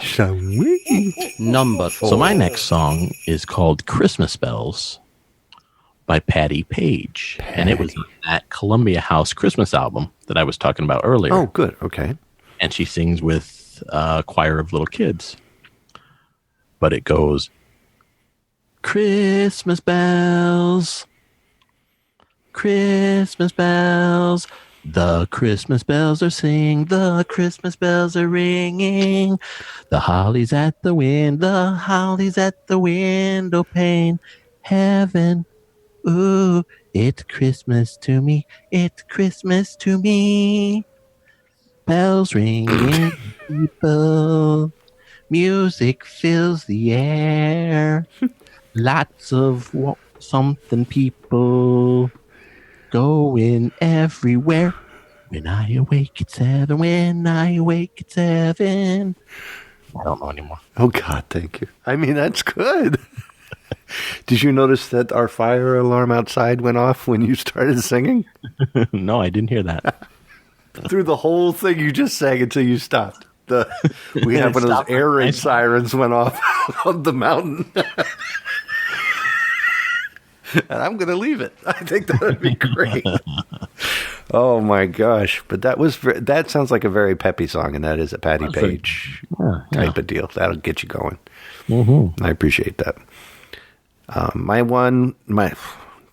Sweet. Number 4. So my next song is called Christmas Bells by Patti Page. And it was that Columbia House Christmas album that I was talking about earlier. Oh, good. Okay. And she sings with a choir of little kids. But it goes, Christmas bells, Christmas bells, the Christmas bells are singing, the Christmas bells are ringing, the holly's at the holly's at the window pane, heaven, ooh, it's Christmas to me, it's Christmas to me, bells ringing, people, music fills the air, lots of something people going everywhere. When I awake at 7, when I awake at 7. I don't know anymore. Oh, God, thank you. I mean, that's good. Did you notice that our fire alarm outside went off when you started singing? No, I didn't hear that. Through the whole thing you just sang until you stopped. We have one of those air raid sirens went off on the mountain. And I'm going to leave it. I think that would be great. Oh, my gosh. But that sounds like a very peppy song, and that is a Patti Page type of deal. That'll get you going. Mm-hmm. I appreciate that.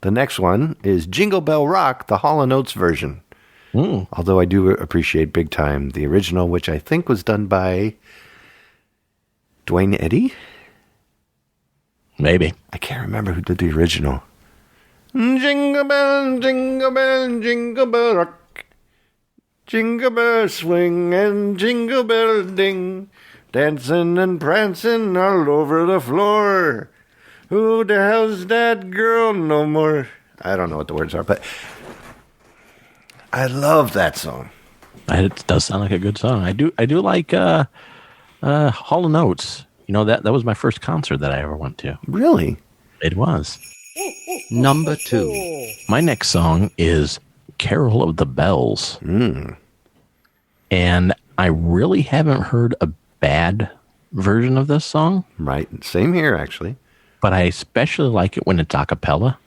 The next one is Jingle Bell Rock, the Hall & Oates version. Although I do appreciate big time the original, which I think was done by Dwayne Eddy. Maybe. I can't remember who did the original. Jingle bell, jingle bell, jingle bell rock. Jingle bell swing and jingle bell ding. Dancing and prancing all over the floor. Who the hell's that girl no more? I don't know what the words are, but I love that song. It does sound like a good song. I do like Hall & Oates. You know, that was my first concert that I ever went to. Really? It was. Number 2. My next song is Carol of the Bells. And I really haven't heard a bad version of this song. Right. Same here, actually. But I especially like it when it's a cappella.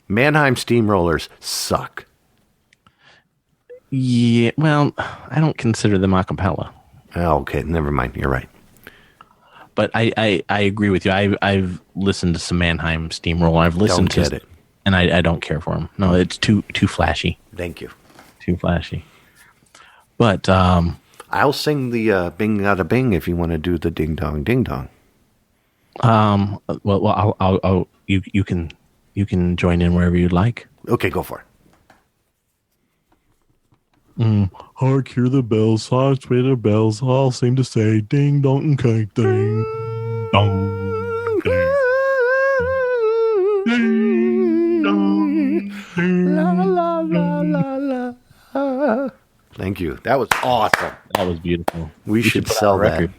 Mannheim Steamrollers suck. Yeah, well, I don't consider them a cappella. Oh, okay, never mind. You're right. But I agree with you. I've listened to some Mannheim Steamroller. I've listened Don't get to it. And I don't care for them. No, it's too flashy. Thank you. Too flashy. But I'll sing the Bing Bada Bing if you want to do the Ding Dong Ding Dong. Well, I'll you can join in wherever you'd like. Okay, go for it. Hark, hear the bells, hark, hear the bells, all seem to say, ding dong and ding dong, ding dong, La la la la la. Thank you. That was awesome. That was beautiful. We should put sell out a that. record.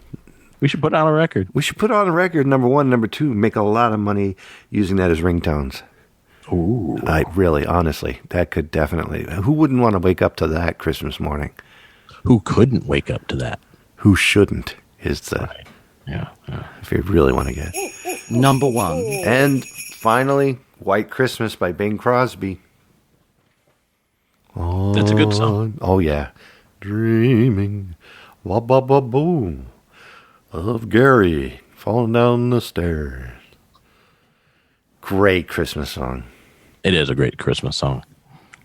We should put out a record. We should put on a record, number one. Number two, make a lot of money using that as ringtones. Ooh. Really, honestly, that could definitely. Who wouldn't want to wake up to that Christmas morning? Who couldn't wake up to that? Who shouldn't is the. Right. Yeah. If you really want to get. Number 1. And finally, White Christmas by Bing Crosby. That's a good song. Oh, yeah. Dreaming. Wa-ba-ba-boom. Of Gary falling down the stairs. Great Christmas song. It is a great Christmas song.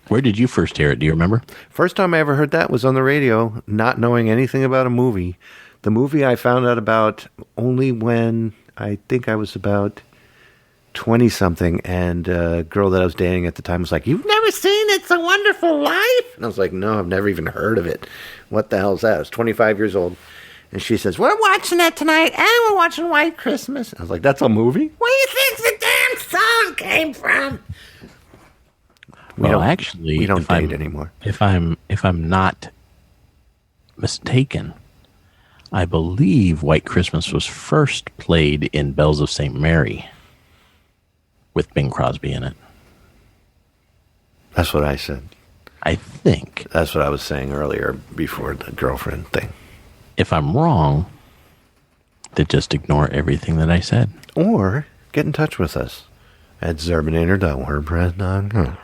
Where did you first hear it? Do you remember? First time I ever heard that was on the radio, not knowing anything about a movie. The movie I found out about only when I think I was about 20-something, and a girl that I was dating at the time was like, "You've never seen It's a Wonderful Life?" And I was like, "No, I've never even heard of it. What the hell is that?" I was 25 years old. And she says, "We're watching that tonight, and we're watching White Christmas." I was like, "That's a movie? Where do you think the damn song came from?" Actually, we don't date anymore. If I'm not mistaken, I believe White Christmas was first played in Bells of St. Mary with Bing Crosby in it. That's what I said. I think. That's what I was saying earlier before the girlfriend thing. If I'm wrong, that just ignore everything that I said. Or get in touch with us at zerbinator.wordpress.com.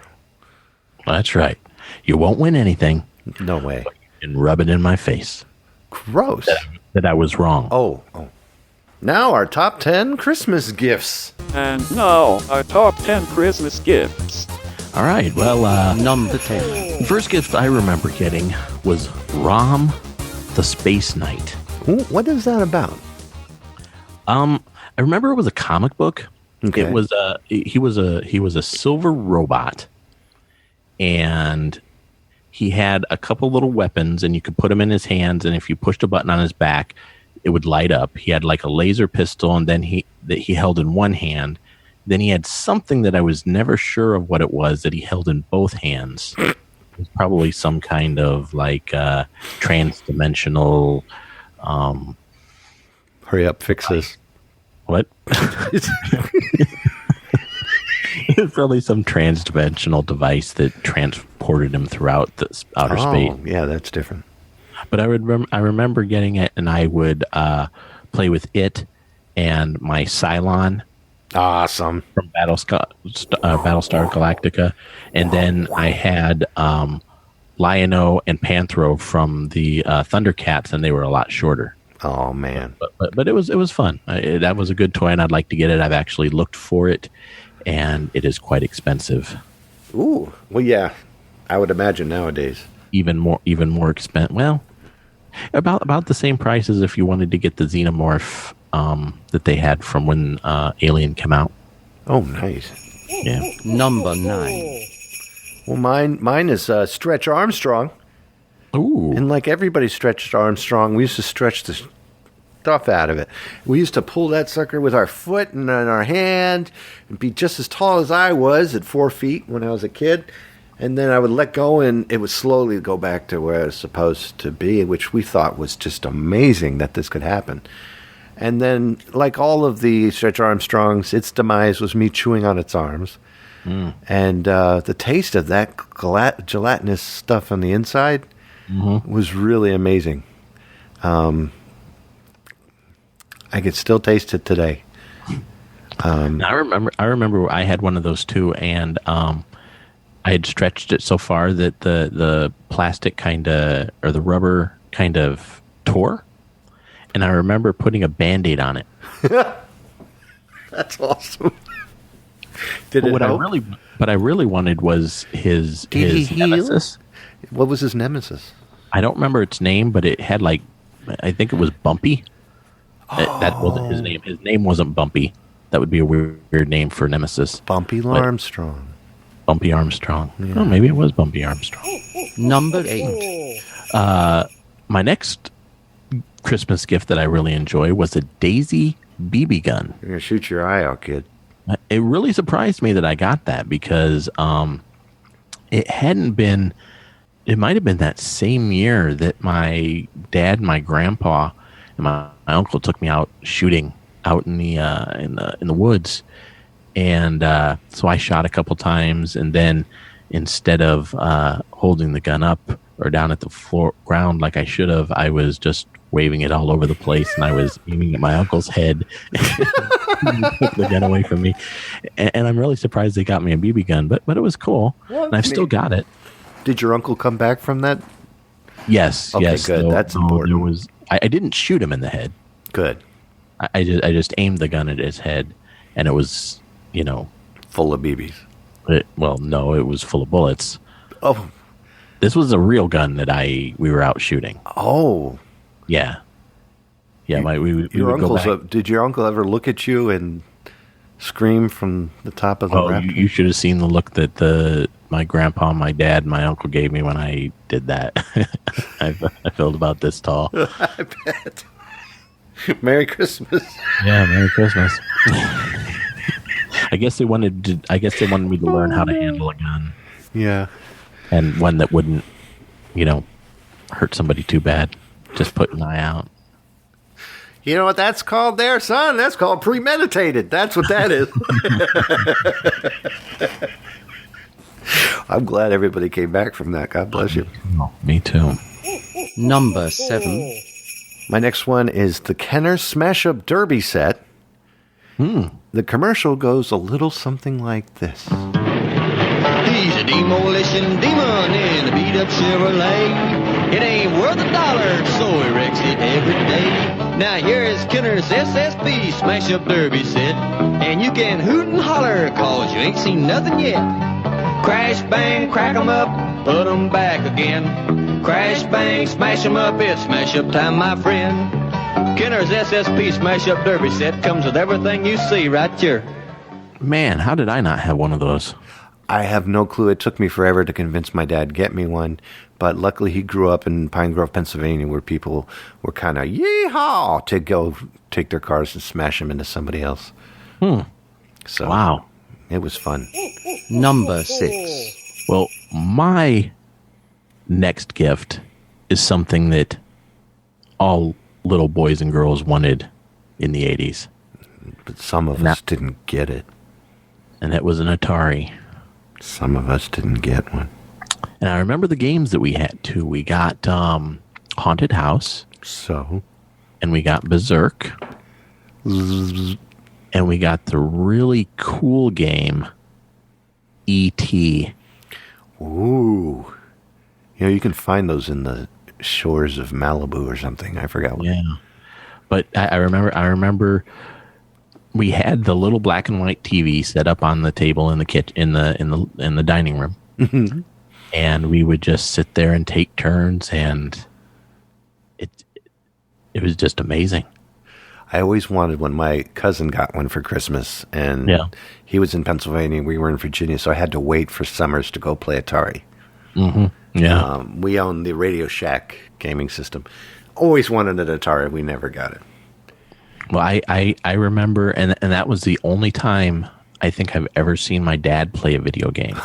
That's right. You won't win anything. No way. And rub it in my face Gross. that I was wrong. Oh. Now our top 10 Christmas gifts. And now, our top 10 Christmas gifts. All right. Well, Number 10. the first gift I remember getting was Rom the Space Knight. What is that about? I remember it was a comic book. Okay. It was he was a silver robot, and he had a couple little weapons, and you could put them in his hands, and if you pushed a button on his back, it would light up. He had like a laser pistol, and then he held in one hand. Then he had something that I was never sure of what it was that he held in both hands. It was probably some kind of like trans-dimensional. Hurry up, fix this. What? It's probably some trans-dimensional device that transported him throughout the outer space. Oh, yeah, that's different. But I remember getting it, and I would play with it and my Cylon Awesome. from Battlestar Galactica, and then I had Lion-O and Panthro from the Thundercats, and they were a lot shorter. Oh, man. But it was fun. That was a good toy, and I'd like to get it. I've actually looked for it, and it is quite expensive. Ooh. Well, yeah. I would imagine nowadays. Even more expensive. Well, about the same price as if you wanted to get the Xenomorph that they had from when Alien came out. Oh, nice. Yeah. Number 9. Well, mine is Stretch Armstrong. Ooh. And like everybody stretched Armstrong, we used to stretch the stuff out of it. We used to pull that sucker with our foot and in our hand and be just as tall as I was at 4 feet when I was a kid. And then I would let go and it would slowly go back to where it was supposed to be, which we thought was just amazing that this could happen. And then, like all of the Stretch Armstrongs, its demise was me chewing on its arms. And the taste of that gelatinous stuff on the inside was really amazing. I could still taste it today. I remember I had one of those too, and I had stretched it so far that the plastic kind of, or the rubber kind of tore. And I remember putting a Band-Aid on it. That's awesome. Did it help? What I really wanted was his nemesis. What was his nemesis? I don't remember its name, but it had like, I think it was Bumpy. That wasn't his name. His name wasn't Bumpy. That would be a weird name for nemesis. Bumpy Armstrong. Bumpy Armstrong. Yeah. Oh, maybe it was Bumpy Armstrong. Number 8. My next Christmas gift that I really enjoy was a Daisy BB gun. You're going to shoot your eye out, kid. It really surprised me that I got that because it hadn't been. It might have been that same year that my dad, my grandpa, and my uncle took me out shooting out in the woods, and so I shot a couple times, and then instead of holding the gun up or down at the ground like I should have, I was just waving it all over the place, and I was aiming at my uncle's head. He took the gun away from me, and I'm really surprised they got me a BB gun, but it was cool, and I've still got it. Did your uncle come back from that? Yes. Okay, yes. good. That's important. I didn't shoot him in the head. Good. I just aimed the gun at his head, and it was, full of BBs. No, it was full of bullets. Oh. This was a real gun that we were out shooting. Oh. Yeah. Yeah. Did your uncle ever look at you and scream from the top of the raft? You should have seen the look that my grandpa, my dad, and my uncle gave me when I did that. I felt about this tall. I bet. Merry Christmas. Yeah, Merry Christmas. I guess they wanted me to learn how to handle a gun. Yeah. And one that wouldn't, hurt somebody too bad. Just put an eye out. You know what that's called there, son? That's called premeditated. That's what that is. I'm glad everybody came back from that. God bless you. Oh, me too. Number 7. My next one is the Kenner Smash Up Derby set. The commercial goes a little something like this. He's a demolition demon in a beat-up Chevrolet. It ain't worth $1, so he wrecks it every day. Now here's Kenner's SSP Smash-Up Derby set. And you can hoot and holler, cause you ain't seen nothing yet. Crash, bang, crack 'em up, put 'em back again. Crash, bang, smash 'em up, it's smash-up time, my friend. Kenner's SSP Smash-Up Derby set comes with everything you see right here. Man, how did I not have one of those? I have no clue. It took me forever to convince my dad to get me one, but luckily he grew up in Pine Grove, Pennsylvania, where people were kind of yeehaw to go take their cars and smash them into somebody else. So Wow. it was fun. Number 6. Well, my next gift is something that all little boys and girls wanted in the 80s, But some of us didn't get it. and that was an Atari. Some of us didn't get one. And I remember the games that we had too. We got Haunted House, So and we got Berserk, and we got the really cool game E.T. ooh. You know, you can find those in the shores of Malibu or something. I forgot what. Yeah, but I remember we had the little black and white TV set up on the table in the kitchen in the dining room, and we would just sit there and take turns, and it was just amazing. I always wanted one. My cousin got one for Christmas, and Yeah. he was in Pennsylvania. We were in Virginia, so I had to wait for summers to go play Atari. Yeah, We owned the Radio Shack gaming system. Always wanted an Atari. We never got it. well, I remember, and that was the only time I think I've ever seen my dad play a video game.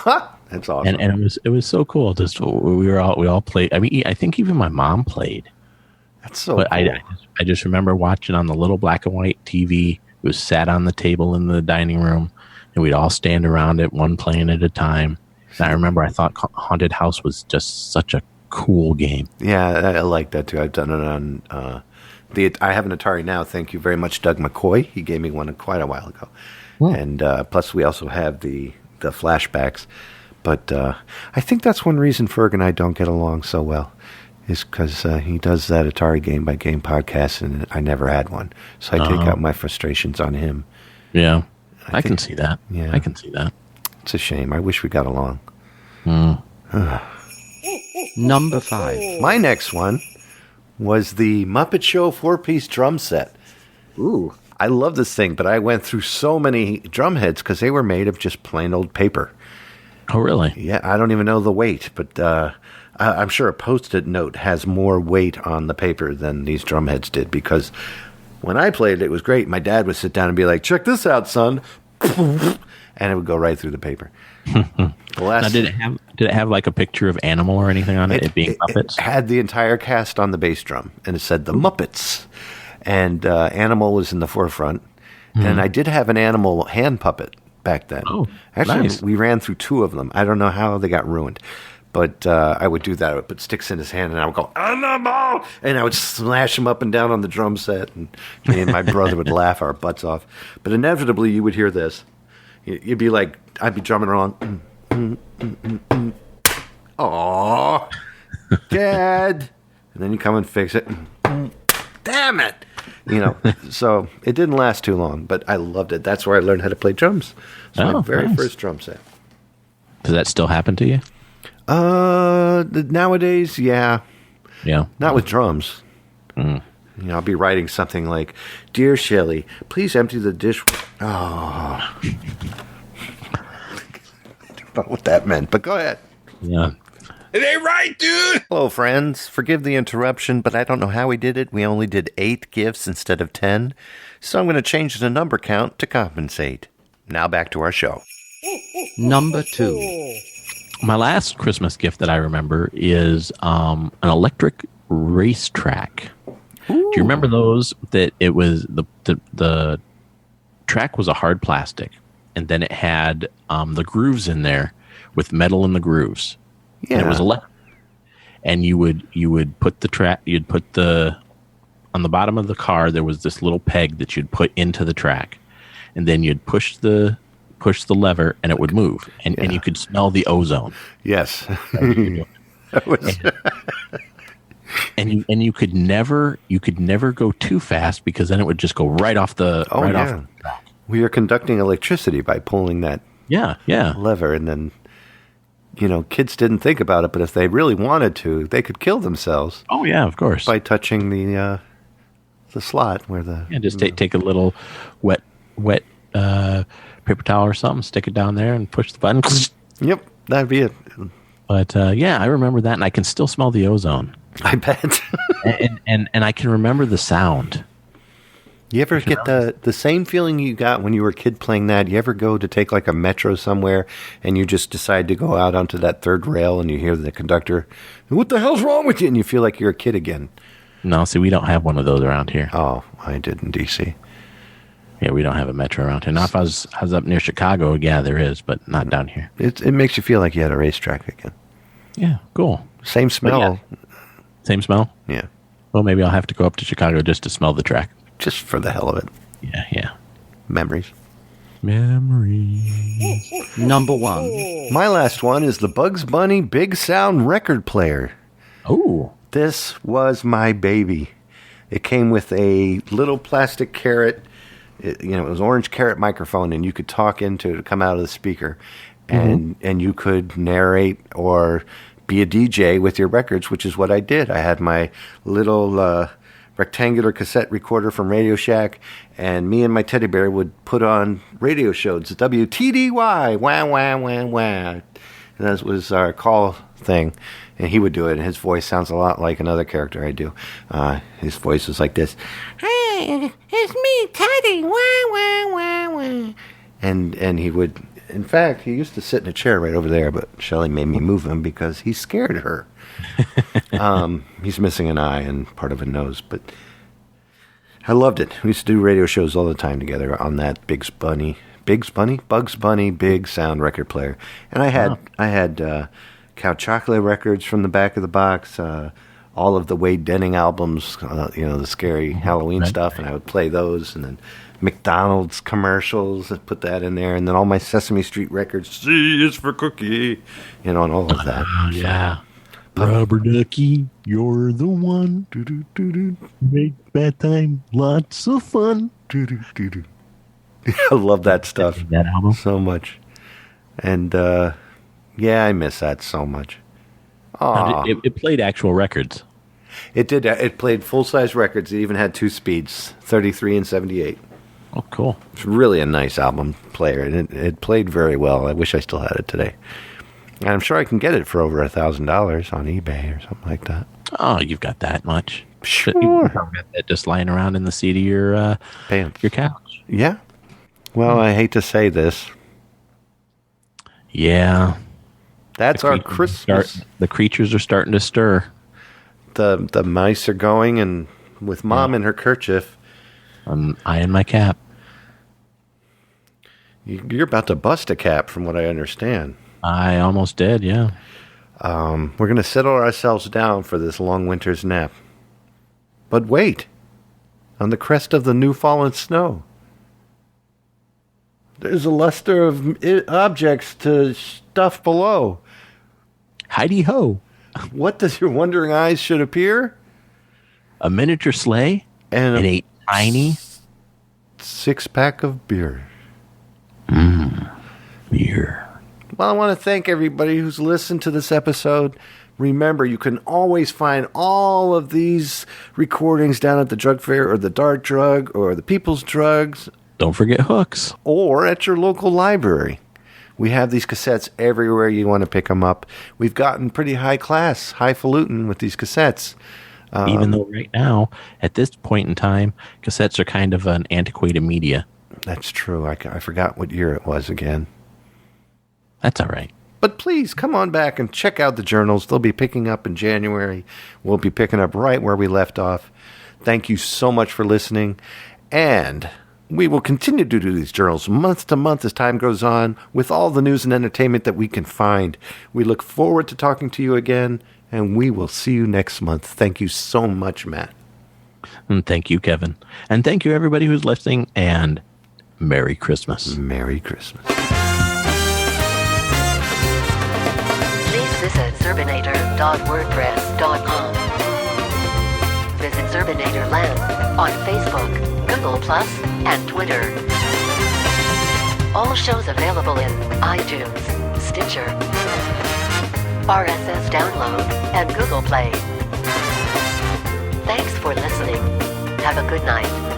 That's awesome. And it was so cool. Just we all played. I mean, I think even my mom played. That's so But cool. I just remember watching on the little black and white TV. It was sat on the table in the dining room, and we'd all stand around it, one playing at a time. And I remember I thought Haunted House was just such a cool game. Yeah, I like that too. I've done it on I have an Atari now. Thank you very much, Doug McCoy. He gave me one quite a while ago. And plus, we also have the flashbacks. But I think that's one reason Ferg and I don't get along so well, is because he does that Atari game by game podcast, and I never had one. So I take out my frustrations on him. Yeah, I can think- see that. yeah. I can see that. It's a shame. I wish we got along. Number 5. My next one was the Muppet Show 4-piece drum set. Ooh. I love this thing, but I went through so many drum heads because they were made of just plain old paper. Oh, really? Yeah, I don't even know the weight, but I'm sure a Post-it note has more weight on the paper than these drum heads did, because when I played it was great. My dad would sit down and be like, "Check this out, son," and it would go right through the paper. The last, Now, did it have like a picture of Animal or anything on it? It being puppets. It had the entire cast on the bass drum, and it said the Muppets, and Animal was in the forefront. And I did have an Animal hand puppet back then. Oh, actually, nice. we ran through 2 of them. I don't know how they got ruined, but I would do that. I would put sticks in his hand, and I would go Animal, and I would smash him up and down on the drum set, and me and my brother would laugh our butts off. But inevitably, you would hear this. You'd be like, I'd be drumming along. Aww, Dad. And then you come and fix it. Damn it. You know, so it didn't last too long, but I loved it. That's where I learned how to play drums. So my very nice. first drum set. Does that still happen to you? Nowadays, yeah. Yeah. Not with drums. You know, I'll be writing something like, "Dear Shelley, please empty the dish." Oh. I don't know what that meant, but go ahead. Yeah. Hello, friends. Forgive the interruption, but I don't know how we did it. We only did 8 gifts instead of 10, so I'm going to change the number count to compensate. Now back to our show. Number 2. My last Christmas gift that I remember is an electric racetrack. Do you remember those? That it was the track was a hard plastic, and then it had the grooves in there with metal in the grooves. Yeah. And it was electric. And you would put the track, you'd put the on the bottom of the car there was this little peg that you'd put into the track, and then you'd push the lever and it would move, and you could smell the ozone. Yes. That was and you could never go too fast, because then it would just go right off the off the track. We are conducting electricity by pulling that Yeah. lever, and then kids didn't think about it, but if they really wanted to, they could kill themselves Oh yeah, of course. by touching the slot where the Just take a little wet paper towel or something, stick it down there, and push the button. Yep, that'd be it. But I remember that, and I can still smell the ozone, I bet. and I can remember the sound. You ever get the same feeling you got when you were a kid playing that? You ever go to take like a metro somewhere and you just decide to go out onto that third rail and you hear the conductor, "What the hell's wrong with you?" And you feel like you're a kid again. No, see, we don't have one of those around here. Oh, I did in D.C. Yeah, we don't have a metro around here. Now, if I was up near Chicago, yeah, there is, but not down here. It makes you feel like you had a racetrack again. Yeah, cool. Same smell. Same smell? Yeah. Well, maybe I'll have to go up to Chicago just to smell the track. Just for the hell of it. Yeah. Memories. Number 1. My last one is the Bugs Bunny Big Sound record player. Oh. This was my baby. It came with a little plastic carrot. It was orange carrot microphone, and you could talk into it to come out of the speaker. And you could narrate or be a DJ with your records, which is what I did. I had my little rectangular cassette recorder from Radio Shack, and me and my teddy bear would put on radio shows, WTDY, wah, wah, wah, wah. And that was our call thing, and he would do it, and his voice sounds a lot like another character I do. His voice was like this. "Hey, it's me, Teddy, wah, wah, wah, wah." And he would, in fact, he used to sit in a chair right over there, but Shelley made me move him because he scared her. He's missing an eye and part of a nose, but I loved it. We used to do radio shows all the time together on that Bugs Bunny Big Sound record player. And I had Count Chocula records from the back of the box, all of the Wade Denning albums, the scary Halloween stuff, and I would play those, and then McDonald's commercials, put that in there, and then all my Sesame Street records, C is for cookie, and all of that. Yeah. Rubber ducky, you're the one. Make bad time lots of fun. I love that stuff. That album so much. And I miss that so much. It played actual records. It did. It played full-size records. It even had 2 speeds, 33 and 78. Oh, cool. It's really a nice album player, and it played very well. I wish I still had it today. And I'm sure I can get it for over $1,000 on eBay or something like that. Oh, you've got that much? Sure. You've got that just lying around in the seat of your pants, your couch. Yeah. Well, I hate to say this. Yeah. That's our Christmas. The creatures are starting to stir. The mice are going, and with Mom in her kerchief. I'm eyeing my cap. You're about to bust a cap, from what I understand. I almost did, yeah. We're going to settle ourselves down for this long winter's nap. But wait. On the crest of the new fallen snow, there's a luster of objects to stuff below. Heidi-ho. What does your wondering eyes should appear? A miniature sleigh and a tiny 6-pack of beer. Beer. Well, I want to thank everybody who's listened to this episode. Remember, you can always find all of these recordings down at the Drug Fair or the Dart Drug or the People's Drugs. Don't forget Hooks. Or at your local library. We have these cassettes everywhere you want to pick them up. We've gotten pretty high class, highfalutin with these cassettes. Even though right now, at this point in time, cassettes are kind of an antiquated media. That's true. I forgot what year it was again. That's all right. But please, come on back and check out the journals. They'll be picking up in January. We'll be picking up right where we left off. Thank you so much for listening. And we will continue to do these journals month to month as time goes on with all the news and entertainment that we can find. We look forward to talking to you again, and we will see you next month. Thank you so much, Matt. And thank you, Kevin. And thank you, everybody who's listening. And Merry Christmas. Merry Christmas. Please visit Zerbinator.wordpress.com. Visit Zerbinatorland on Facebook, Google+, and Twitter. All shows available in iTunes, Stitcher, RSS Download, and Google Play. Thanks for listening. Have a good night.